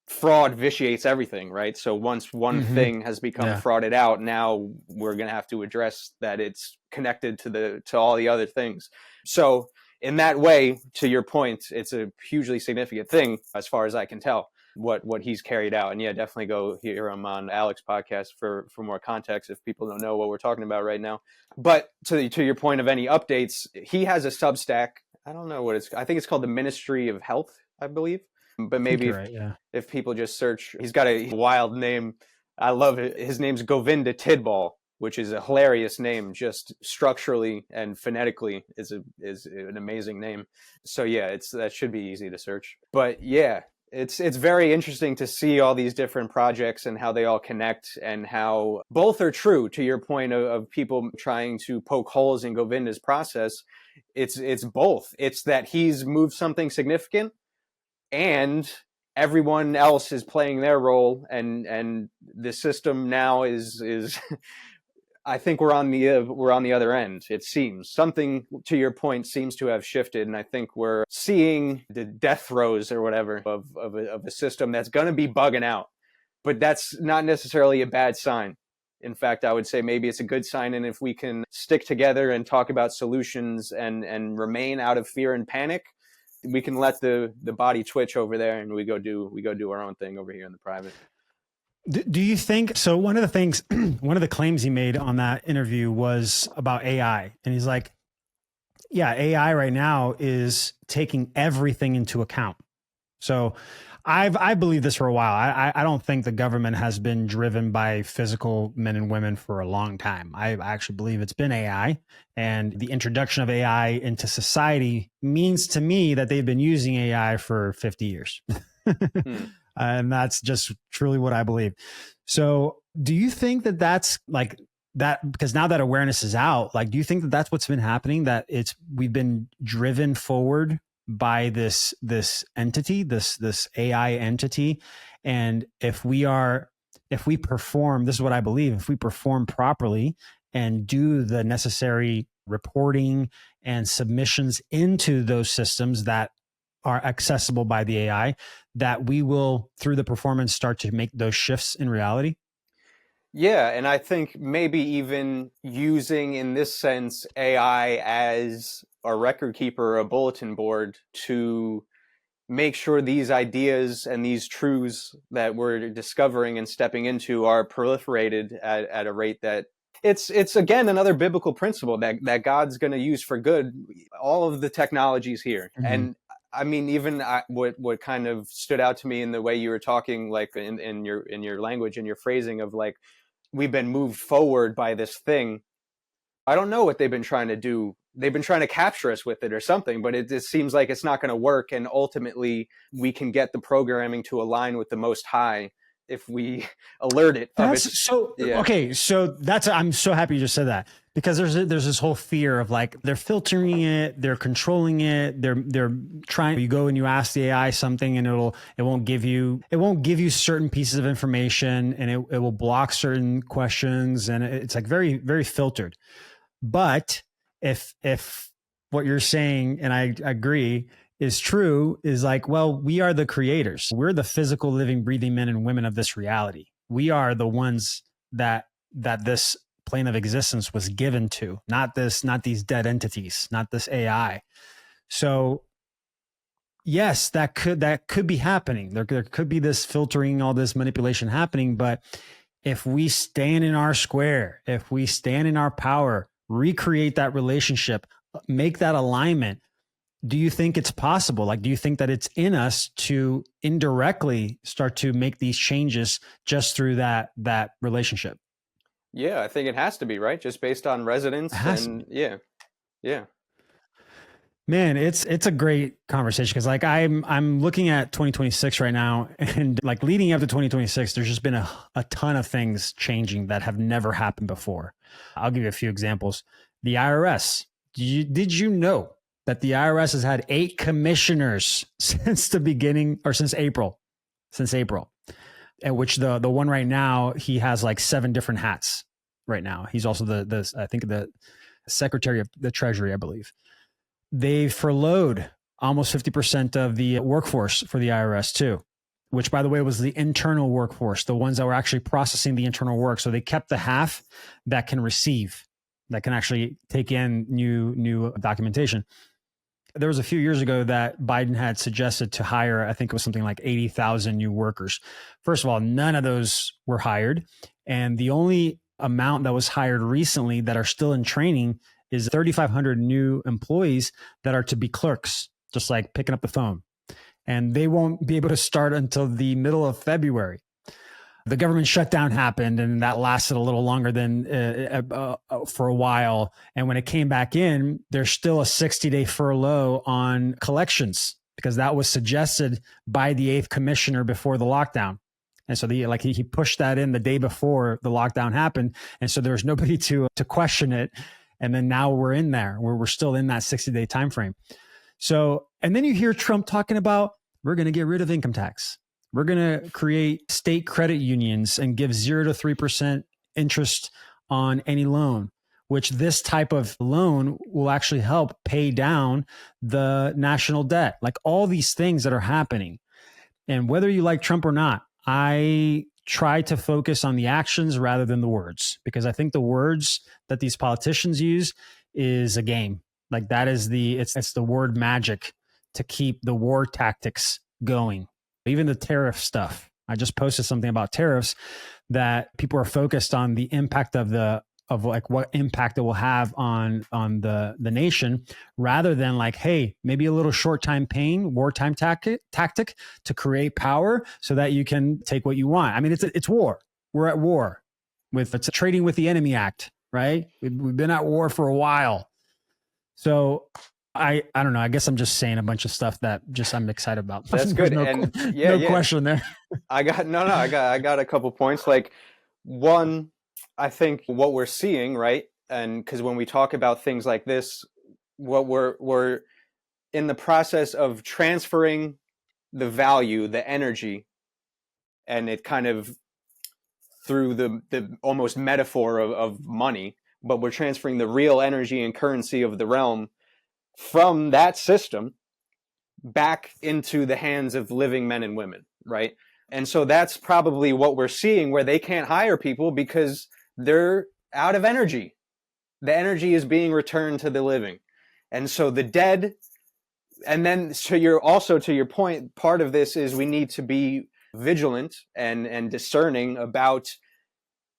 Fraud vitiates everything, right? So once one thing has become frauded out, now we're going to have to address that it's connected to all the other things. So in that way, to your point, it's a hugely significant thing as far as I can tell what he's carried out. And yeah, definitely go hear him on Alex's podcast for more context if people don't know what we're talking about right now. But to your point of any updates, he has a Substack. I don't know I think it's called the Ministry of Health, I believe. But maybe if people just search, he's got a wild name. I love it. His name's Govinda Tidball, which is a hilarious name, just structurally and phonetically is an amazing name. So yeah, that should be easy to search. But yeah, it's very interesting to see all these different projects and how they all connect and how both are true. To your point of people trying to poke holes in Govinda's process, it's both. It's that he's moved something significant, and everyone else is playing their role, and the system now is I think we're on the other end. It seems something, to your point, seems to have shifted, and I think we're seeing the death throes or whatever of a system that's going to be bugging out. But that's not necessarily a bad sign. In fact, I would say maybe it's a good sign, and if we can stick together and talk about solutions and remain out of fear and panic, we can let the body twitch over there, and we go do our own thing over here in the private. Do you think so? One of the things, one of the claims he made on that interview was about AI. And he's like, yeah, AI right now is taking everything into account. So I believe this for a while. I don't think the government has been driven by physical men and women for a long time. I actually believe it's been AI, and the introduction of AI into society means to me that they've been using AI for 50 years. And that's just truly what I believe. So do you think that that's like that, because now that awareness is out, like, do you think that that's what's been happening, that we've been driven forward by this entity, this AI entity? And if we perform, this is what I believe, if we perform properly and do the necessary reporting and submissions into those systems that are accessible by the AI, that we will, through the performance, start to make those shifts in reality? Yeah, and I think maybe even using, in this sense, AI as a record keeper, a bulletin board to make sure these ideas and these truths that we're discovering and stepping into are proliferated at a rate that it's again another biblical principle that God's going to use for good all of the technologies here. Mm-hmm. And I mean, even what kind of stood out to me in the way you were talking, like in your language and your phrasing of like, we've been moved forward by this thing. I don't know what they've been trying to do. They've been trying to capture us with it or something, but it just seems like it's not going to work. And ultimately, we can get the programming to align with the Most High if we alert it. Okay. So I'm so happy you just said that, because there's this whole fear of like, they're filtering it, they're controlling it, they're trying. You go and you ask the AI something, and it won't give you certain pieces of information, and it will block certain questions, and it's like very, very filtered. But if what you're saying, and I agree, is true, is like, well, we are the creators. We're the physical, living, breathing men and women of this reality. We are the ones that this plane of existence was given to, not these dead entities, not this AI. So yes, that could be happening. There could be this filtering, all this manipulation happening. But if we stand in our square, if we stand in our power, recreate that relationship, make that alignment, do you think it's possible? Like, do you think that it's in us to indirectly start to make these changes just through that relationship? Yeah, I think it has to be, right? Just based on resonance. And yeah. Man, it's a great conversation, because like I'm looking at 2026 right now, and like leading up to 2026, there's just been a ton of things changing that have never happened before. I'll give you a few examples. The IRS. Did you know that the IRS has had 8 commissioners since the beginning, or since April, at which the one right now, he has like 7 different hats right now. He's also I think the Secretary of the Treasury, I believe. They furloughed almost 50% of the workforce for the IRS too, which, by the way, was the internal workforce, the ones that were actually processing the internal work. So they kept the half that can receive, that can actually take in new documentation. There was a few years ago that Biden had suggested to hire, I think it was something like 80,000 new workers. First of all, none of those were hired. And the only amount that was hired recently that are still in training is 3,500 new employees that are to be clerks, just like picking up the phone. And they won't be able to start until the middle of February. The government shutdown happened, and that lasted a little longer than for a while. And when it came back in, there's still a 60-day furlough on collections, because that was suggested by the 8th commissioner before the lockdown. And so he pushed that in the day before the lockdown happened. And so there was nobody to question it. And then now we're in there where we're still in that 60-day time frame. So, and then you hear Trump talking about, we're going to get rid of income tax. We're going to create state credit unions and give 0 to 3% interest on any loan, which this type of loan will actually help pay down the national debt. Like all these things that are happening. And whether you like Trump or not, I try to focus on the actions rather than the words, because I think the words that these politicians use is a game. Like that is it's the word magic to keep the war tactics going. Even the tariff stuff. I just posted something about tariffs that people are focused on the impact of like what impact it will have on the nation, rather than like, hey, maybe a little short time pain, wartime tactic to create power so that you can take what you want. I mean, it's war. We're at war with it's a trading with the enemy act, right? We've been at war for a while. So I don't know. I guess I'm just saying a bunch of stuff that just I'm excited about. That's good. No question there. I got a couple points. Like one, I think what we're seeing, right? And because when we talk about things like this, what we're in the process of transferring the value, the energy, and it kind of through the almost metaphor of money, but we're transferring the real energy and currency of the realm from that system back into the hands of living men and women, right? And so that's probably what we're seeing, where they can't hire people because they're out of energy. The energy is being returned to the living. And so the dead, and then to your point, part of this is we need to be vigilant and discerning about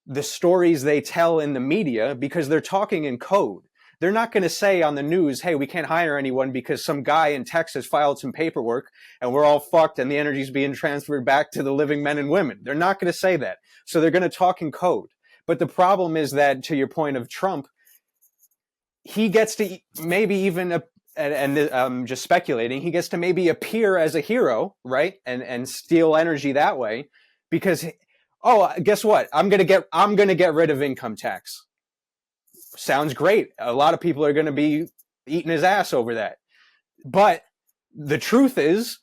the stories they tell in the media, because they're talking in code. They're not going to say on the news, hey, we can't hire anyone because some guy in Texas filed some paperwork and we're all fucked and the energy's being transferred back to the living men and women. They're not going to say that. So they're going to talk in code. But the problem is that, to your point of Trump, he gets to maybe even, and I'm just speculating, he gets to maybe appear as a hero, right? And steal energy that way because, oh, guess what? I'm going to get rid of income tax. Sounds great. A lot of people are going to be eating his ass over that. But the truth is,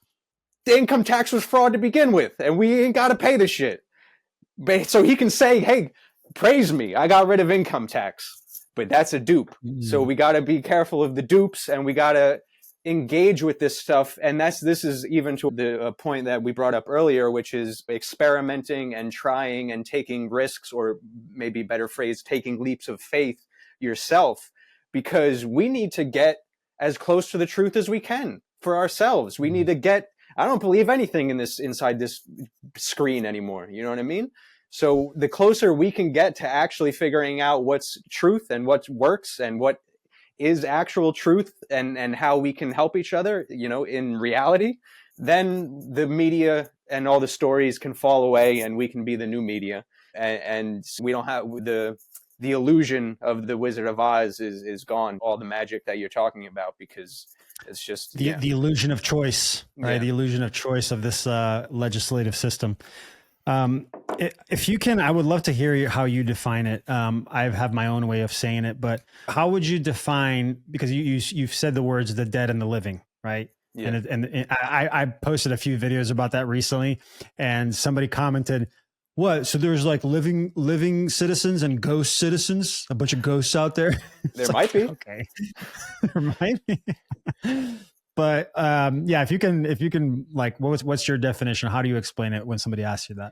the income tax was fraud to begin with, and we ain't got to pay the shit. But, so he can say, hey, praise me, I got rid of income tax. But that's a dupe. So we got to be careful of the dupes, and we got to engage with this stuff. And this is even to the point that we brought up earlier, which is experimenting and trying and taking risks, or maybe better phrase, taking leaps of faith yourself, because we need to get as close to the truth as we can for ourselves. We need to get, I don't believe anything inside this screen anymore. You know what I mean? So the closer we can get to actually figuring out what's truth and what works and what is actual truth and how we can help each other, in reality, then the media and all the stories can fall away and we can be the new media. And we don't have the illusion of the Wizard of Oz is gone. All the magic that you're talking about, because it's just the illusion of choice, right? Yeah. The illusion of choice of this legislative system. If you can, I would love to hear how you define it. I have my own way of saying it, but how would you define, because you've said the words "the dead and the living," right? Yeah. And I posted a few videos about that recently, and somebody commented, "What? So there's like living citizens and ghost citizens? A bunch of ghosts out there?" There might be. Okay, there might be. But yeah, if you can, like, what's your definition? How do you explain it when somebody asks you that?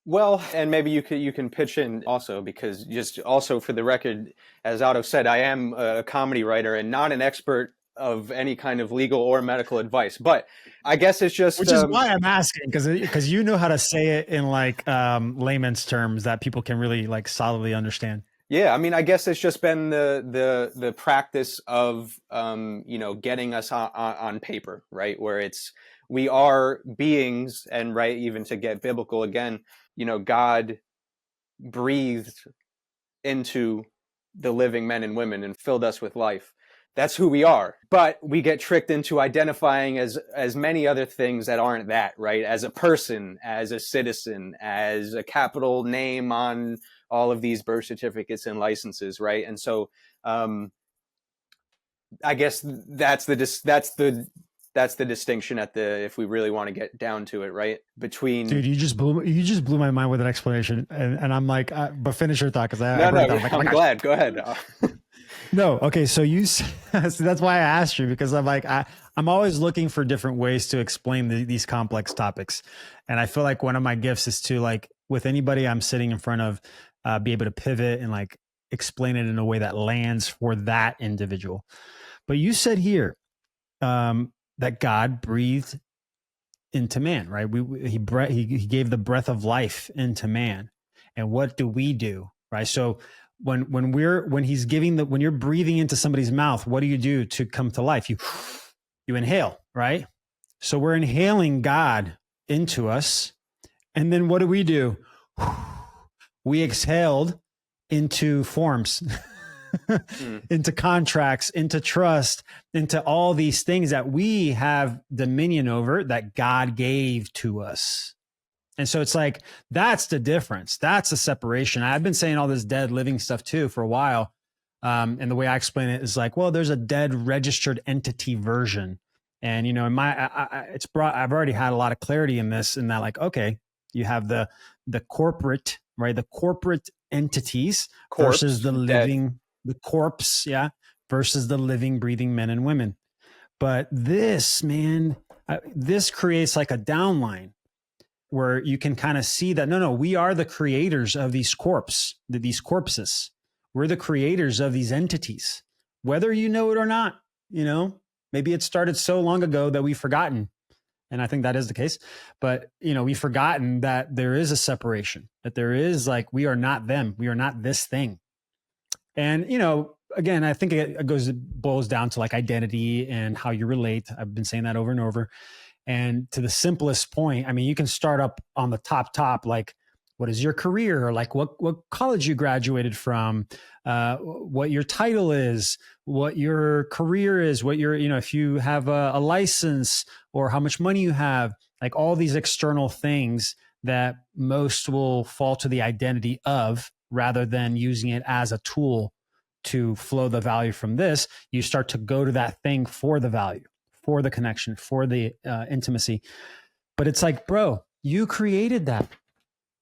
Well, and maybe you can pitch in also, because just also for the record, as Otto said, I am a comedy writer and not an expert of any kind of legal or medical advice. But I guess it's just, which is why I'm asking, because you know how to say it in like layman's terms that people can really like solidly understand. Yeah, I mean, I guess it's just been the practice of getting us on paper, right? Where we are beings, and right, even to get biblical again, God breathed into the living men and women and filled us with life. That's who we are. But we get tricked into identifying as many other things that aren't that, right? As a person, as a citizen, as a capital name on all of these birth certificates and licenses, right? And so I guess that's the That's the distinction if we really want to get down to it, right? Dude, Between you just blew my mind with an explanation, and I'm like, but finish your thought because no, I've no, already thought. I'm like, oh my I'm gosh. glad. Go ahead. No, okay. So so that's why I asked you, because I'm like, I'm always looking for different ways to explain these complex topics, and I feel like one of my gifts is to, like, with anybody I'm sitting in front of, be able to pivot and like explain it in a way that lands for that individual. But you said here, that God breathed into man, right? He gave the breath of life into man. And what do we do, right? So when you're breathing into somebody's mouth, what do you do to come to life? You inhale, right? So we're inhaling God into us. And then what do? We exhaled into forms, Mm, into contracts, into trust, into all these things that we have dominion over that God gave to us. And so it's like, that's the difference. That's the separation. I've been saying all this dead living stuff too for a while. And the way I explain it is like, well, there's a dead registered entity version. And, in I've already had a lot of clarity in this, in that, like, okay, you have the corporate, right? The corporate entities versus corpse, the dead. living, the corpse, yeah, versus the living, breathing men and women. But this, man, this creates like a downline where you can kind of see that no, we are the creators of these these corpses. We're the creators of these entities, whether you know it or not. Maybe it started so long ago that we've forgotten. And I think that is the case. But, we've forgotten that there is a separation, that there is, like, we are not them. We are not this thing. And, again, I think it boils down to like identity and how you relate. I've been saying that over and over. And to the simplest point, I mean, you can start up on the top, like, what is your career? Or like what college you graduated from, what your title is, what your career is, what if you have a license, or how much money you have, like all these external things that most will fall to the identity of, rather than using it as a tool to flow the value from this. You start to go to that thing for the value, for the connection, for the intimacy. But it's like, bro, you created that.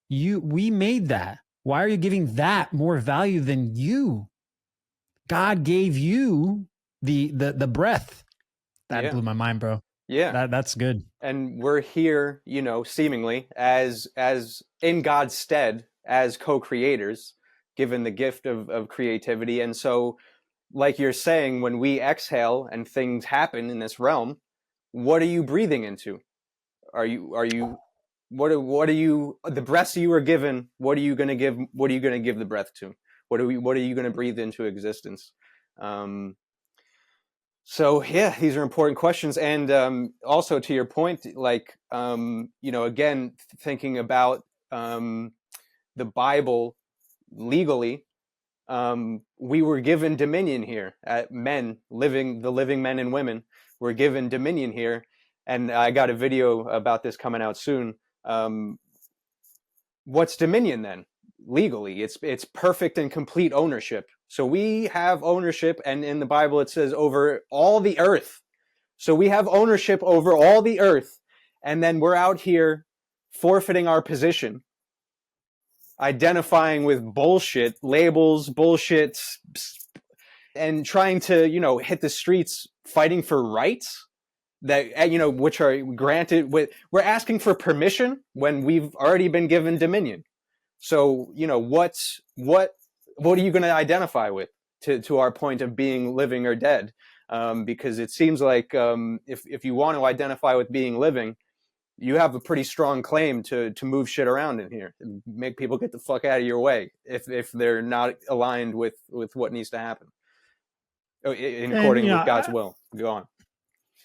We made that. Why are you giving that more value than you? God gave you the breath. That Yeah, blew my mind, bro. yeah. That's good. And we're here, seemingly as in God's stead as co-creators, given the gift of creativity. And so, like you're saying, when we exhale and things happen in this realm, what are you breathing into? Are you what are you the breaths you were given? What are you going to give? What are you going to give the breath to? What are you going to breathe into existence? Um, so yeah, these are important questions, and also to your point, like again, thinking about the Bible legally, we were given dominion here. The living men and women were given dominion here, and I got a video about this coming out soon. Um, what's dominion then? Legally, it's perfect and complete ownership. So we have ownership, and in the Bible it says over all the earth. So we have ownership over all the earth, and then we're out here forfeiting our position, identifying with bullshit labels, bullshit, and trying to hit the streets fighting for rights that which are granted. We're asking for permission when we've already been given dominion. So what are you going to identify with to our point of being living or dead? Because it seems like if you want to identify with being living, you have a pretty strong claim to move shit around in here and make people get the fuck out of your way if they're not aligned with what needs to happen in And according with God's will. Go on.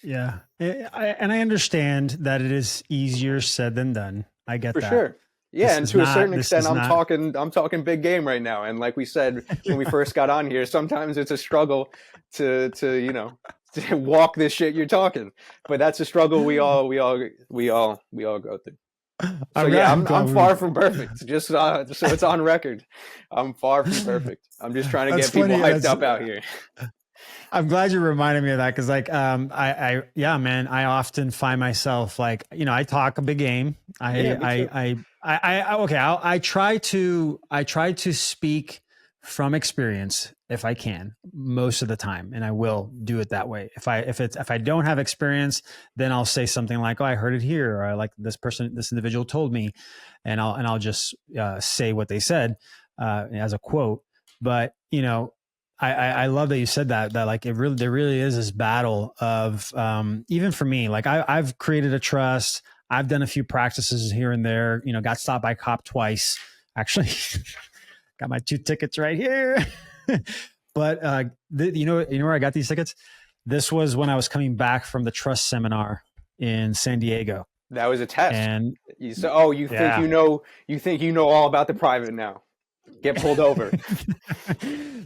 yeah, and I understand that it is easier said than done. I get For that. sure. Yeah, and to a certain This extent, is not. I'm talking big game right now. And like we said when we first got on here, sometimes it's a struggle to to walk this shit you're talking. But that's a struggle we all go through. So yeah, I'm I'm glad far from perfect. Just so it's on record, I'm far from perfect. I'm just trying to That's get people funny. hyped up out here. I'm glad you reminded me of that because, like, yeah, man, I often find myself like, I talk a big game. Yeah, me too. Okay, I try to speak from experience if I can most of the time, and I will do it that way. If I don't have experience, then I'll say something like, "Oh, I heard it here," or "I like this individual told me," and I'll just say what they said as a quote. But I love that you said that like there really is this battle of even for me, like I've created a trust. I've done a few practices here and there, got stopped by a cop twice. Actually, got my 2 tickets right here. But you know where I got these tickets? This was when I was coming back from the trust seminar in San Diego. That was a test. And You think yeah. you know all about the private now. Get pulled over.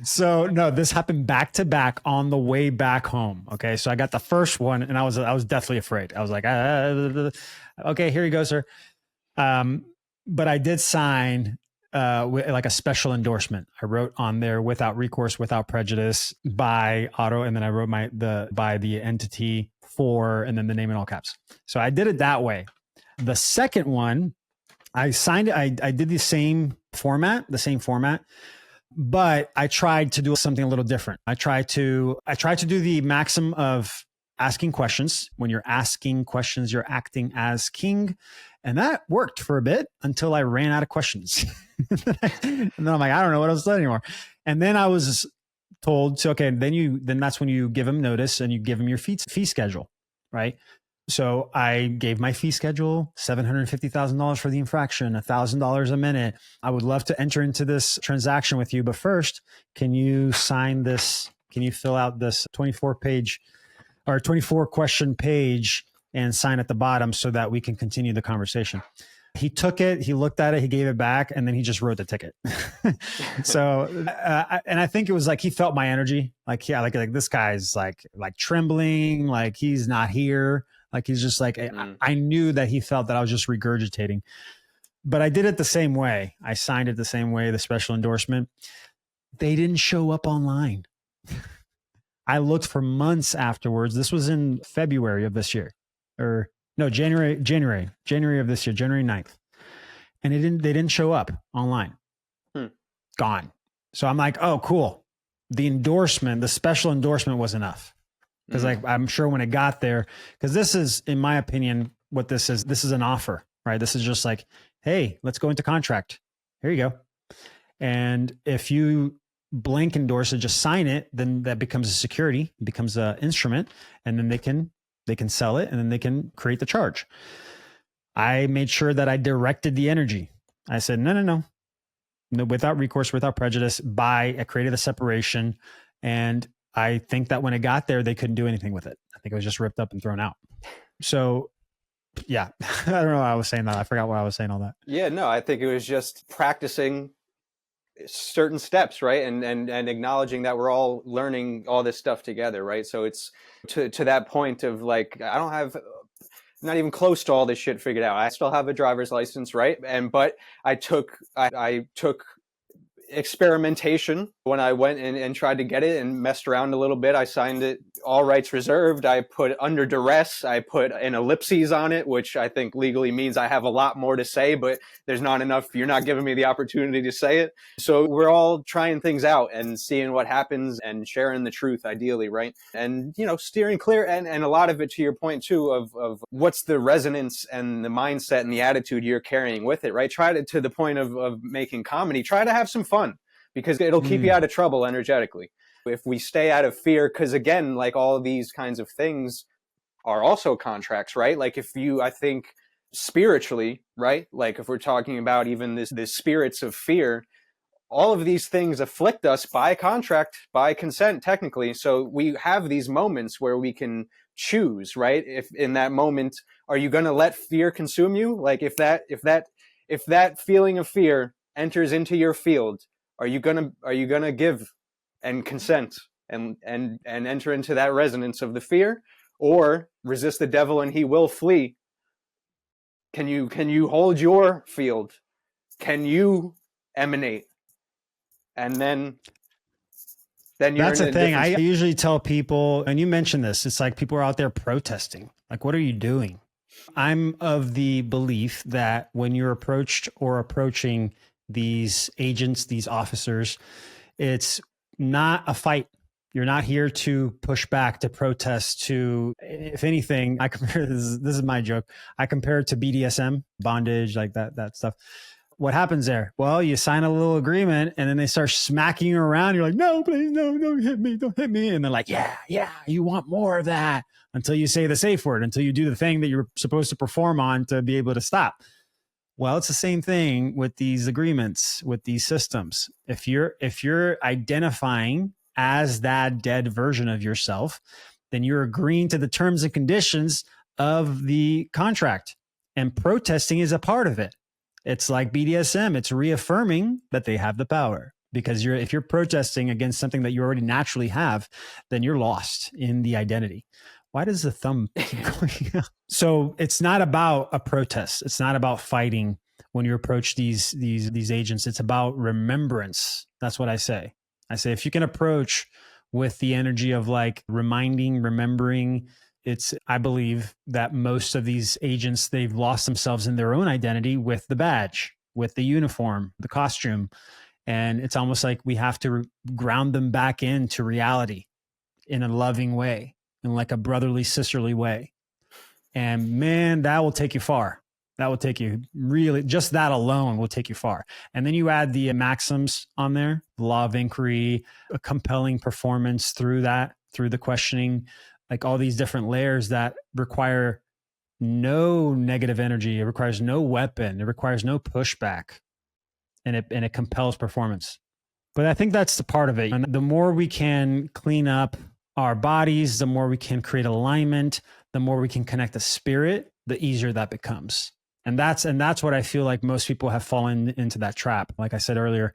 So no, this happened back to back on the way back home. Okay, so I got the first one, and I was deathly afraid. I was like, okay, here you go, sir. But I did sign like a special endorsement. I wrote on there without recourse, without prejudice, by auto, and then I wrote by the entity for, and then the name in all caps. So I did it that way. The second one, I signed it. I did the same format, but I tried to do something a little different. I tried to do the maxim of asking questions. When you're asking questions, you're acting as king. And that worked for a bit until I ran out of questions. And then I'm like, I don't know what else to do anymore. And then I was told to, okay, then that's when you give them notice and you give them your fee schedule, right? So I gave my fee schedule, $750,000 for the infraction, $1,000 a minute. I would love to enter into this transaction with you, but first, can you sign this? Can you fill out this 24-page or 24 question page and sign at the bottom so that we can continue the conversation? He took it, he looked at it, he gave it back, and then he just wrote the ticket. So, and I think it was like he felt my energy, like yeah, like this guy's like trembling, like he's not here. Like he's just like, I knew that he felt that I was just regurgitating, but I did it the same way. I signed it the same way, the special endorsement. They didn't show up online. I looked for months afterwards. This was in February of this year, or no, January of this year, January 9th. And they didn't show up online. Gone. So I'm like, oh, cool. The special endorsement was enough. Because I'm sure when it got there, because this is, in my opinion, what this is an offer, right? This is just like, hey, let's go into contract. Here you go. And if you blank endorse it, just sign it, then that becomes a security, becomes an instrument, and then they can sell it, and then they can create the charge. I made sure that I directed the energy. I said, no, without recourse, without prejudice, I created a separation, and I think that when it got there, they couldn't do anything with it. I think it was just ripped up and thrown out. So, yeah, I don't know why I was saying that. I forgot why I was saying all that. Yeah, no, I think it was just practicing certain steps, right? And acknowledging that we're all learning all this stuff together, right? So it's to that point of like, I don't have not even close to all this shit figured out. I still have a driver's license, right? But I took experimentation when I went and tried to get it and messed around a little bit. I signed it all rights reserved. I put under duress. I put an ellipses on it, which I think legally means I have a lot more to say, but there's not enough. You're not giving me the opportunity to say it. So we're all trying things out and seeing what happens and sharing the truth, ideally, right? And, steering clear. And a lot of it, to your point, too, of what's the resonance and the mindset and the attitude you're carrying with it, right? Try to the point of making comedy, try to have some fun, because it'll keep you out of trouble energetically. If we stay out of fear, because again, like all of these kinds of things are also contracts, right? Like I think spiritually, right? Like if we're talking about even this spirits of fear, all of these things afflict us by contract, by consent, technically. So we have these moments where we can choose, right? If in that moment, are you going to let fear consume you? Like if that feeling of fear enters into your field, are you gonna give and consent and enter into that resonance of the fear, or resist the devil and he will flee? Can you hold your field? Can you emanate? And then then you're That's in the a thing. different I space. usually tell people, and you mentioned this, it's like people are out there protesting. Like, what are you doing? I'm of the belief that when you're approached or approaching these agents, these officers, it's not a fight. You're not here to push back, to protest, to, if anything, I compare this is my joke. I compare it to BDSM, bondage, like that stuff. What happens there? Well, you sign a little agreement and then they start smacking you around. You're like, no, please, no, don't hit me, don't hit me. And they're like, yeah, you want more of that until you say the safe word, until you do the thing that you're supposed to perform on to be able to stop. Well, it's the same thing with these agreements, with these systems. If you're identifying as that dead version of yourself, then you're agreeing to the terms and conditions of the contract. And protesting is a part of it. It's like BDSM. It's reaffirming that they have the power. Because if you're protesting against something that you already naturally have, then you're lost in the identity. Why does the thumb keep going? So it's not about a protest. It's not about fighting when you approach these agents. It's about remembrance. That's what I say. I say if you can approach with the energy of like reminding, remembering, I believe that most of these agents, they've lost themselves in their own identity with the badge, with the uniform, the costume. And it's almost like we have to ground them back into reality in a loving way, in like a brotherly, sisterly way. And man, that will take you far. That will take you really, just that alone will take you far. And then you add the maxims on there, the law of inquiry, a compelling performance through that, through the questioning, like all these different layers that require no negative energy. It requires no weapon. It requires no pushback. And it compels performance. But I think that's the part of it. And the more we can clean up our bodies, the more we can create alignment, the more we can connect the spirit, the easier that becomes. And that's what I feel like most people have fallen into that trap. Like I said earlier,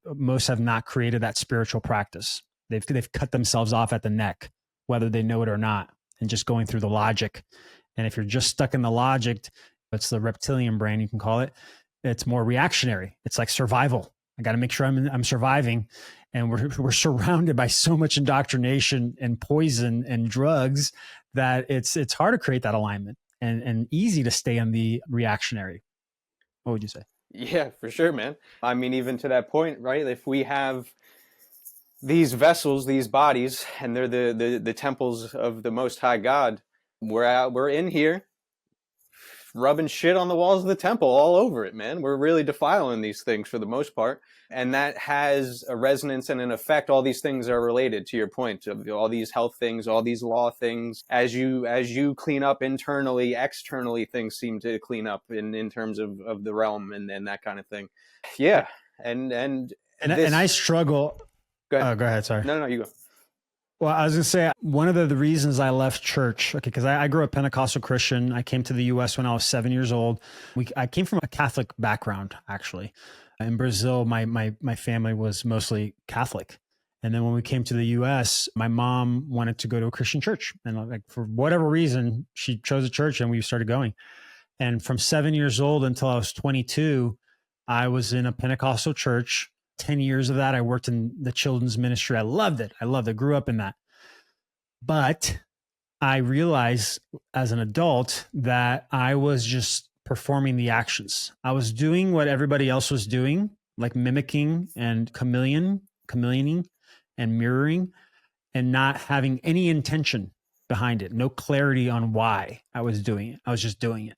most have not created that spiritual practice. They've cut themselves off at the neck, whether they know it or not, and just going through the logic. And if you're just stuck in the logic, it's the reptilian brain, you can call it. It's more reactionary. It's like survival. I got to make sure I'm surviving. And we're surrounded by so much indoctrination and poison and drugs that it's hard to create that alignment and easy to stay on the reactionary. What would you say? Yeah, for sure, man. I mean, even to that point, right? If we have these vessels, these bodies, and they're the temples of the Most High God, we're in here rubbing shit on the walls of the temple all over it, man. We're really defiling these things for the most part. And that has a resonance and an effect. All these things are related to your point of all these health things, all these law things. As you clean up internally, externally, things seem to clean up in terms of the realm and that kind of thing. Yeah. And I struggle. Go ahead. Oh, go ahead. Sorry. No, you go. Well, I was going to say one of the reasons I left church, okay, because I grew up Pentecostal Christian. I came to the U.S. when I was 7 years old. I came from a Catholic background, actually. In Brazil, my family was mostly Catholic. And then when we came to the U.S., my mom wanted to go to a Christian church. And like for whatever reason, she chose a church and we started going. And from 7 years old until I was 22, I was in a Pentecostal church. 10 years of that, I worked in the children's ministry. I loved it. Grew up in that. But I realized as an adult that I was just performing the actions. I was doing what everybody else was doing, like mimicking and chameleoning and mirroring, and not having any intention behind it, no clarity on why I was doing it. I was just doing it.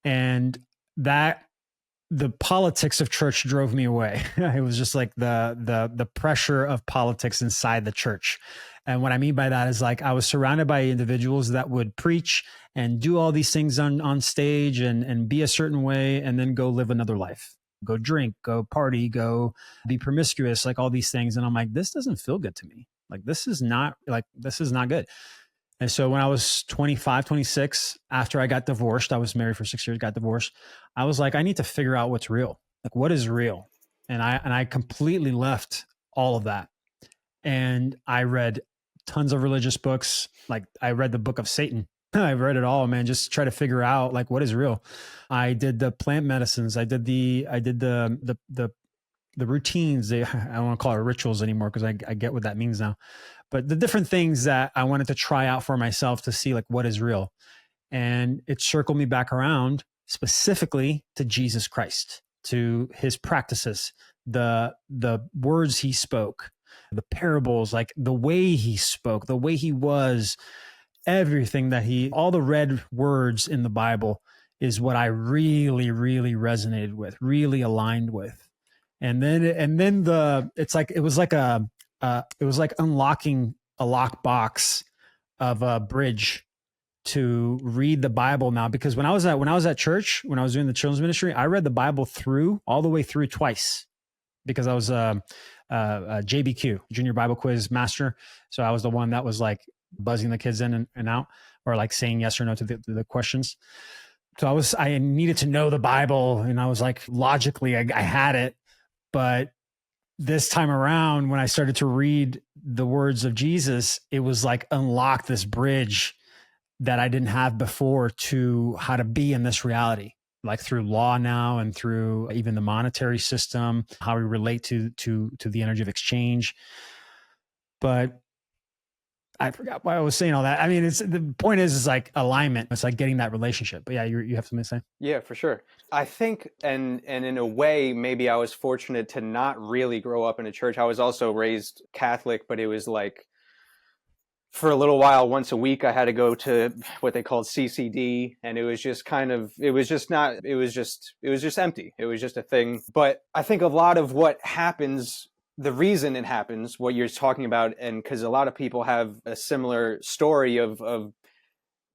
And the politics of church drove me away. It was just like the pressure of politics inside the church. And what I mean by that is like I was surrounded by individuals that would preach and do all these things on stage and be a certain way and then go live another life. Go drink, go party, go be promiscuous, like all these things. And I'm like, this doesn't feel good to me. This is not good. And so when I was 25, 26, after I got divorced, I was married for 6 years, got divorced. I was like, I need to figure out what's real. Like, what is real? And I completely left all of that. And I read tons of religious books. Like I read the Book of Satan. I read it all, man, just try to figure out like what is real. I did the plant medicines. I did the the routines, I don't want to call it rituals anymore because I get what that means now, but the different things that I wanted to try out for myself to see like what is real. And it circled me back around specifically to Jesus Christ, to his practices, the words he spoke, the parables, like the way he spoke, the way he was, everything that all the red words in the Bible is what I really, really resonated with, really aligned with. And then it was like unlocking a lockbox of a bridge to read the Bible now. Because when I was at church, when I was doing the children's ministry, I read the Bible all the way through twice, because I was JBQ, Junior Bible Quiz Master. So I was the one that was like buzzing the kids in and out, or like saying yes or no to the questions. So I needed to know the Bible, and I was like, logically, I had it. But this time around, when I started to read the words of Jesus, it was like unlock this bridge that I didn't have before to how to be in this reality, like through law now and through even the monetary system, how we relate to the energy of exchange. But I forgot why I was saying all that. I mean, the point is like alignment. It's like getting that relationship. But yeah, you have something to say? Yeah, for sure. I think, and in a way, maybe I was fortunate to not really grow up in a church. I was also raised Catholic, but it was like, for a little while, once a week, I had to go to what they called CCD, and it was just empty. It was just a thing. But I think a lot of what happens, the reason it happens, what you're talking about, and because a lot of people have a similar story of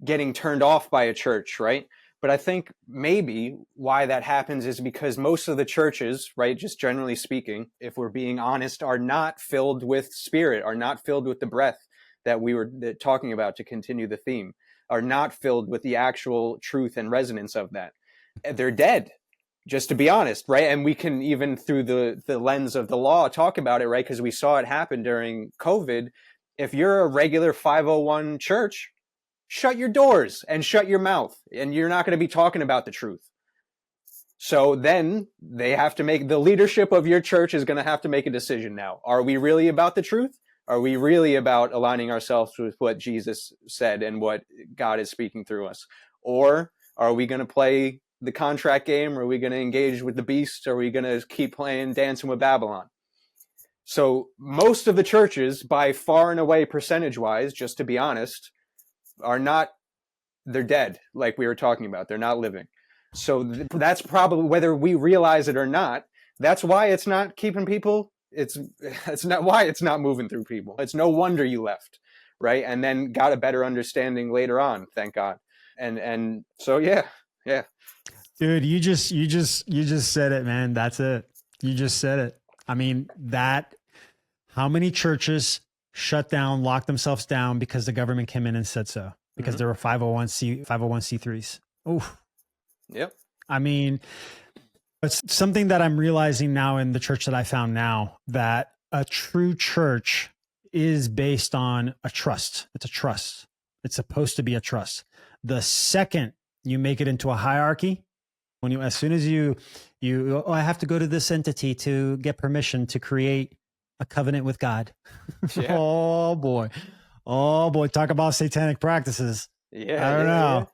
getting turned off by a church, right? But I think maybe why that happens is because most of the churches, right, just generally speaking, if we're being honest, are not filled with spirit, are not filled with the breath that we were talking about, to continue the theme, are not filled with the actual truth and resonance of that. They're dead, just to be honest, right? And we can, even through the lens of the law, talk about it, right? Because we saw it happen during COVID. If you're a regular 501 church, shut your doors and shut your mouth, and you're not going to be talking about the truth. So then they have to the leadership of your church is going to have to make a decision now. Are we really about the truth? Are we really about aligning ourselves with what Jesus said and what God is speaking through us? Or are we going to play the contract game? Are we going to engage with the beast? Are we going to keep playing Dancing with Babylon? So most of the churches, by far and away, percentage-wise, just to be honest, they're dead, like we were talking about. They're not living. So that's probably, whether we realize it or not, that's why it's not keeping people. It's not why it's not moving through people. It's no wonder you left, right? And then got a better understanding later on, thank God. And so yeah. Dude, you just said it, man. That's it. You just said it. I mean, how many churches shut down, locked themselves down because the government came in and said so, because there were 501c3s. Oh, yep. I mean, it's something that I'm realizing now in the church that I found now, that a true church is based on a trust. It's a trust. It's supposed to be a trust. The second you make it into a hierarchy, as soon as I have to go to this entity to get permission to create a covenant with God. Yeah. Oh boy. Talk about satanic practices. Yeah. I don't know. Yeah.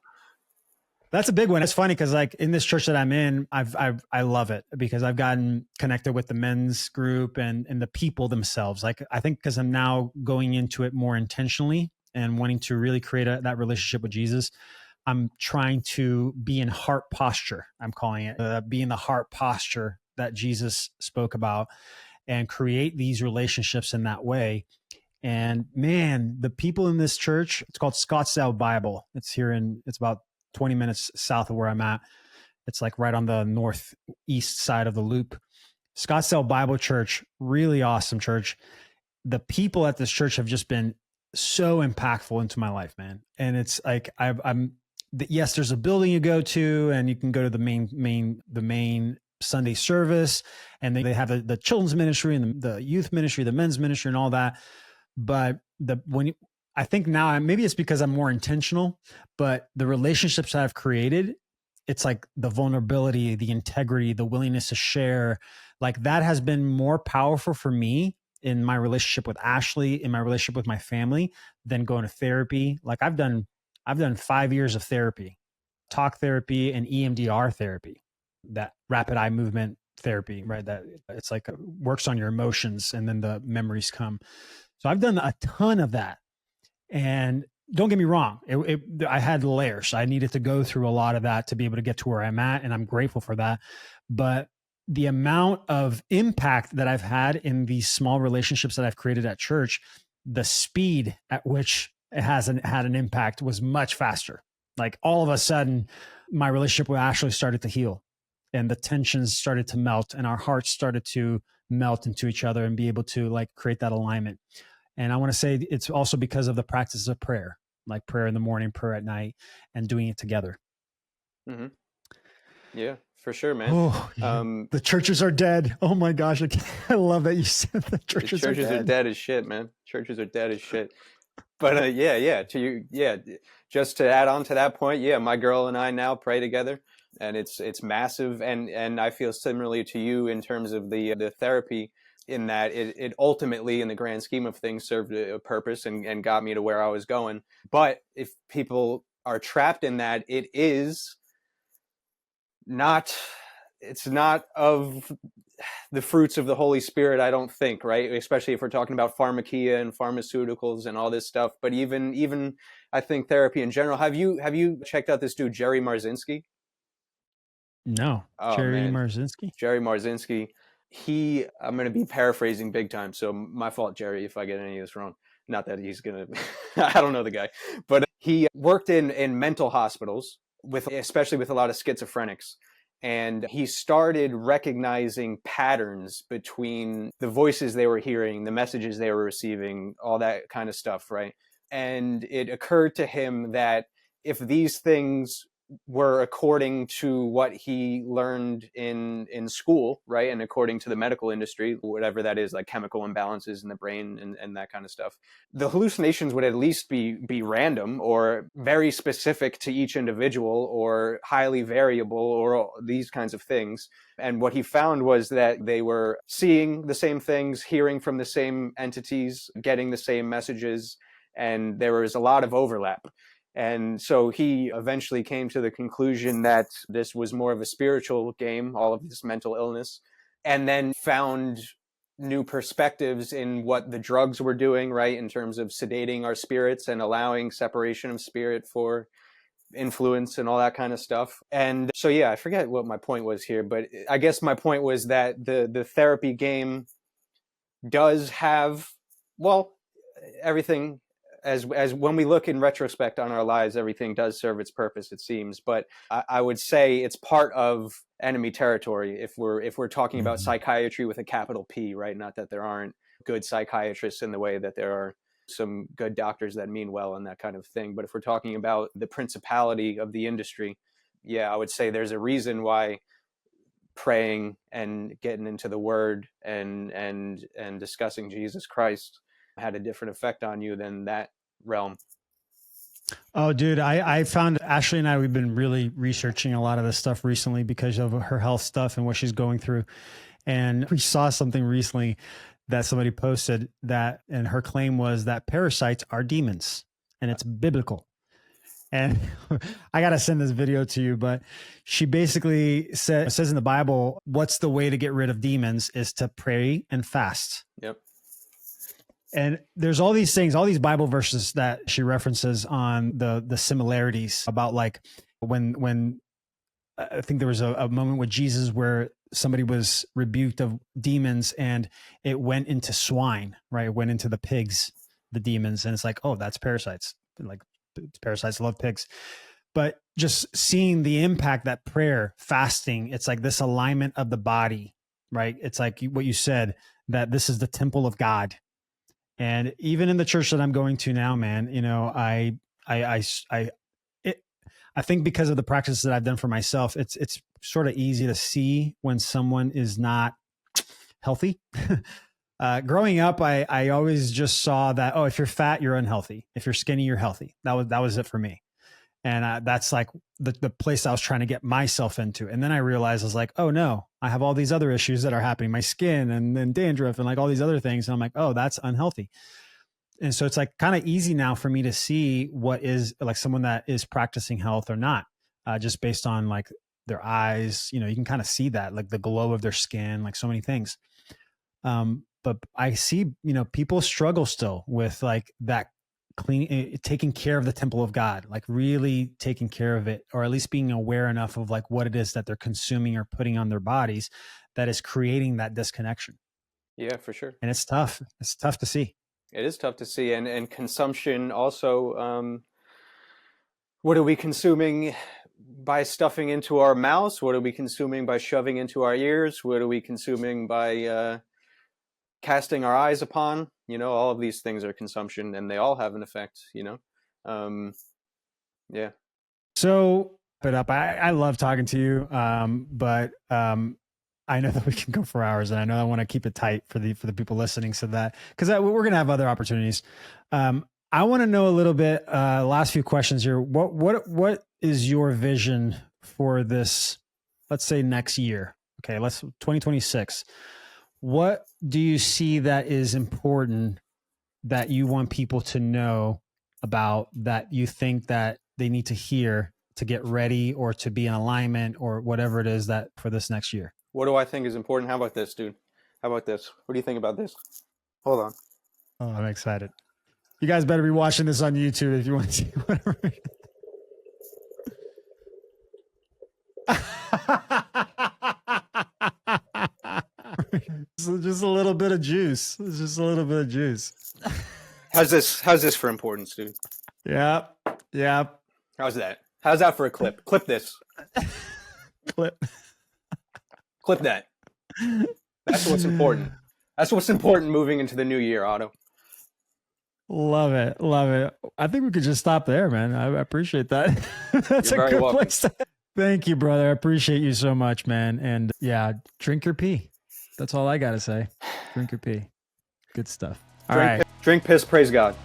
That's a big one. It's funny because like in this church that I'm in, I love it because I've gotten connected with the men's group and the people themselves. Like, I think because I'm now going into it more intentionally and wanting to really create that relationship with Jesus, I'm trying to be in heart posture. I'm calling it be in the heart posture that Jesus spoke about, and create these relationships in that way. And man, the people in this church, it's called Scottsdale Bible. It's about 20 minutes south of where I'm at. It's like right on the northeast side of the loop. Scottsdale Bible Church, really awesome church. The people at this church have just been so impactful into my life, man. And it's like, yes, there's a building you go to and you can go to the main Sunday service, and they have the children's ministry and the youth ministry, the men's ministry and all that. But I think now, maybe it's because I'm more intentional, but the relationships I've created it's like the vulnerability, the integrity, the willingness to share, like that has been more powerful for me in my relationship with Ashley, in my relationship with my family, than going to therapy. Like I've done 5 years of therapy, talk therapy and EMDR therapy, that rapid eye movement therapy, right? That it's like works on your emotions and then the memories come. So I've done a ton of that. And don't get me wrong, I had layers. I needed to go through a lot of that to be able to get to where I'm at. And I'm grateful for that. But the amount of impact that I've had in these small relationships that I've created at church, the speed at which it hasn't had an impact was much faster. Like all of a sudden, my relationship with Ashley started to heal and the tensions started to melt and our hearts started to melt into each other and be able to like create that alignment. And I want to say it's also because of the practice of prayer, like prayer in the morning, prayer at night, and doing it together. Mm-hmm. Yeah, for sure, man. Oh, yeah. The churches are dead. Oh my gosh. I love that you said the churches are dead. Churches are dead as shit, man. Churches are dead as shit. But just to add on to that point, yeah, my girl and I now pray together, and it's massive, and I feel similarly to you in terms of the therapy, in that it ultimately, in the grand scheme of things, served a purpose and got me to where I was going. But if people are trapped in that, it's not of the fruits of the Holy Spirit, I don't think, right? Especially if we're talking about pharmakia and pharmaceuticals and all this stuff. But even I think therapy in general. Have you checked out this dude Jerry Marzinski? No. Oh Jerry man, Marzinski? Jerry Marzinski. I'm going to be paraphrasing big time, so my fault, Jerry, if I get any of this wrong. Not that he's going to, I don't know the guy, but he worked in mental hospitals especially with a lot of schizophrenics. And he started recognizing patterns between the voices they were hearing, the messages they were receiving, all that kind of stuff, right? And it occurred to him that if these things were according to what he learned in school, right, and according to the medical industry, whatever that is, like chemical imbalances in the brain and that kind of stuff, the hallucinations would at least be random or very specific to each individual or highly variable or these kinds of things. And what he found was that they were seeing the same things, hearing from the same entities, getting the same messages, and there was a lot of overlap. And so he eventually came to the conclusion that this was more of a spiritual game, all of this mental illness, and then found new perspectives in what the drugs were doing, right, in terms of sedating our spirits and allowing separation of spirit for influence and all that kind of stuff. And so, yeah, I forget what my point was here, but I guess my point was that the therapy game does have, well, everything, as when we look in retrospect on our lives, everything does serve its purpose, it seems. But I would say it's part of enemy territory if we're talking about psychiatry with a capital P, right? Not that there aren't good psychiatrists in the way that there are some good doctors that mean well and that kind of thing. But if we're talking about the principality of the industry, yeah, I would say there's a reason why praying and getting into the Word and discussing Jesus Christ had a different effect on you than that realm. Oh, dude, I found Ashley and we've been really researching a lot of this stuff recently because of her health stuff and what she's going through. And we saw something recently that somebody posted that, and her claim was that parasites are demons and it's biblical. And I got to send this video to you, but she basically says in the Bible, what's the way to get rid of demons is to pray and fast. Yep. And there's all these things, all these Bible verses that she references on the similarities about, like when I think there was a moment with Jesus where somebody was rebuked of demons and it went into swine, right? It went into the pigs, the demons. And it's like, oh, that's parasites. Like parasites love pigs. But just seeing the impact that prayer, fasting, it's like this alignment of the body, right? It's like what you said, that this is the temple of God. And even in the church that I'm going to now, man, you know, I think because of the practices that I've done for myself, it's sort of easy to see when someone is not healthy. Growing up, I always just saw that, oh, if you're fat, you're unhealthy. If you're skinny, you're healthy. That was it for me. And that's like the place I was trying to get myself into. And then I realized I was like, oh no, I have all these other issues that are happening, my skin and then dandruff and like all these other things. And I'm like, oh, that's unhealthy. And so it's like kind of easy now for me to see what is like someone that is practicing health or not, just based on like their eyes, you know, you can kind of see that, like the glow of their skin, like so many things. But I see, you know, people struggle still with like that taking care of the temple of God, like really taking care of it, or at least being aware enough of like what it is that they're consuming or putting on their bodies that is creating that disconnection. Yeah, for sure. And it's tough. It's tough to see. It is tough to see. And consumption also, what are we consuming by stuffing into our mouths? What are we consuming by shoving into our ears? What are we consuming by casting our eyes upon? You know, all of these things are consumption, and they all have an effect, you know? Yeah. So, but up, I love talking to you. But I know that we can go for hours, and I know I want to keep it tight for the people listening, so that because we're gonna have other opportunities. I want to know a little bit. Last few questions here. What is your vision for this? Let's say next year. Okay, let's 2026. What do you see that is important that you want people to know about, that you think that they need to hear to get ready or to be in alignment or whatever it is that for this next year? What do I think is important? How about this, dude? How about this? What do you think about this? Hold on. Oh, I'm excited. You guys better be watching this on YouTube if you want to see whatever. Just a little bit of juice. It's just a little bit of juice. How's this for importance, dude? Yep. How's that? How's that for a clip? Clip this. Clip that. That's what's important. That's what's important moving into the new year, Otto. Love it. I think we could just stop there, man. I appreciate that. That's You're a good welcome. place to. Thank you, brother. I appreciate you so much, man. And yeah, drink your pee. That's all I got to say. Drink your pee. Good stuff. All right. Drink piss, praise God.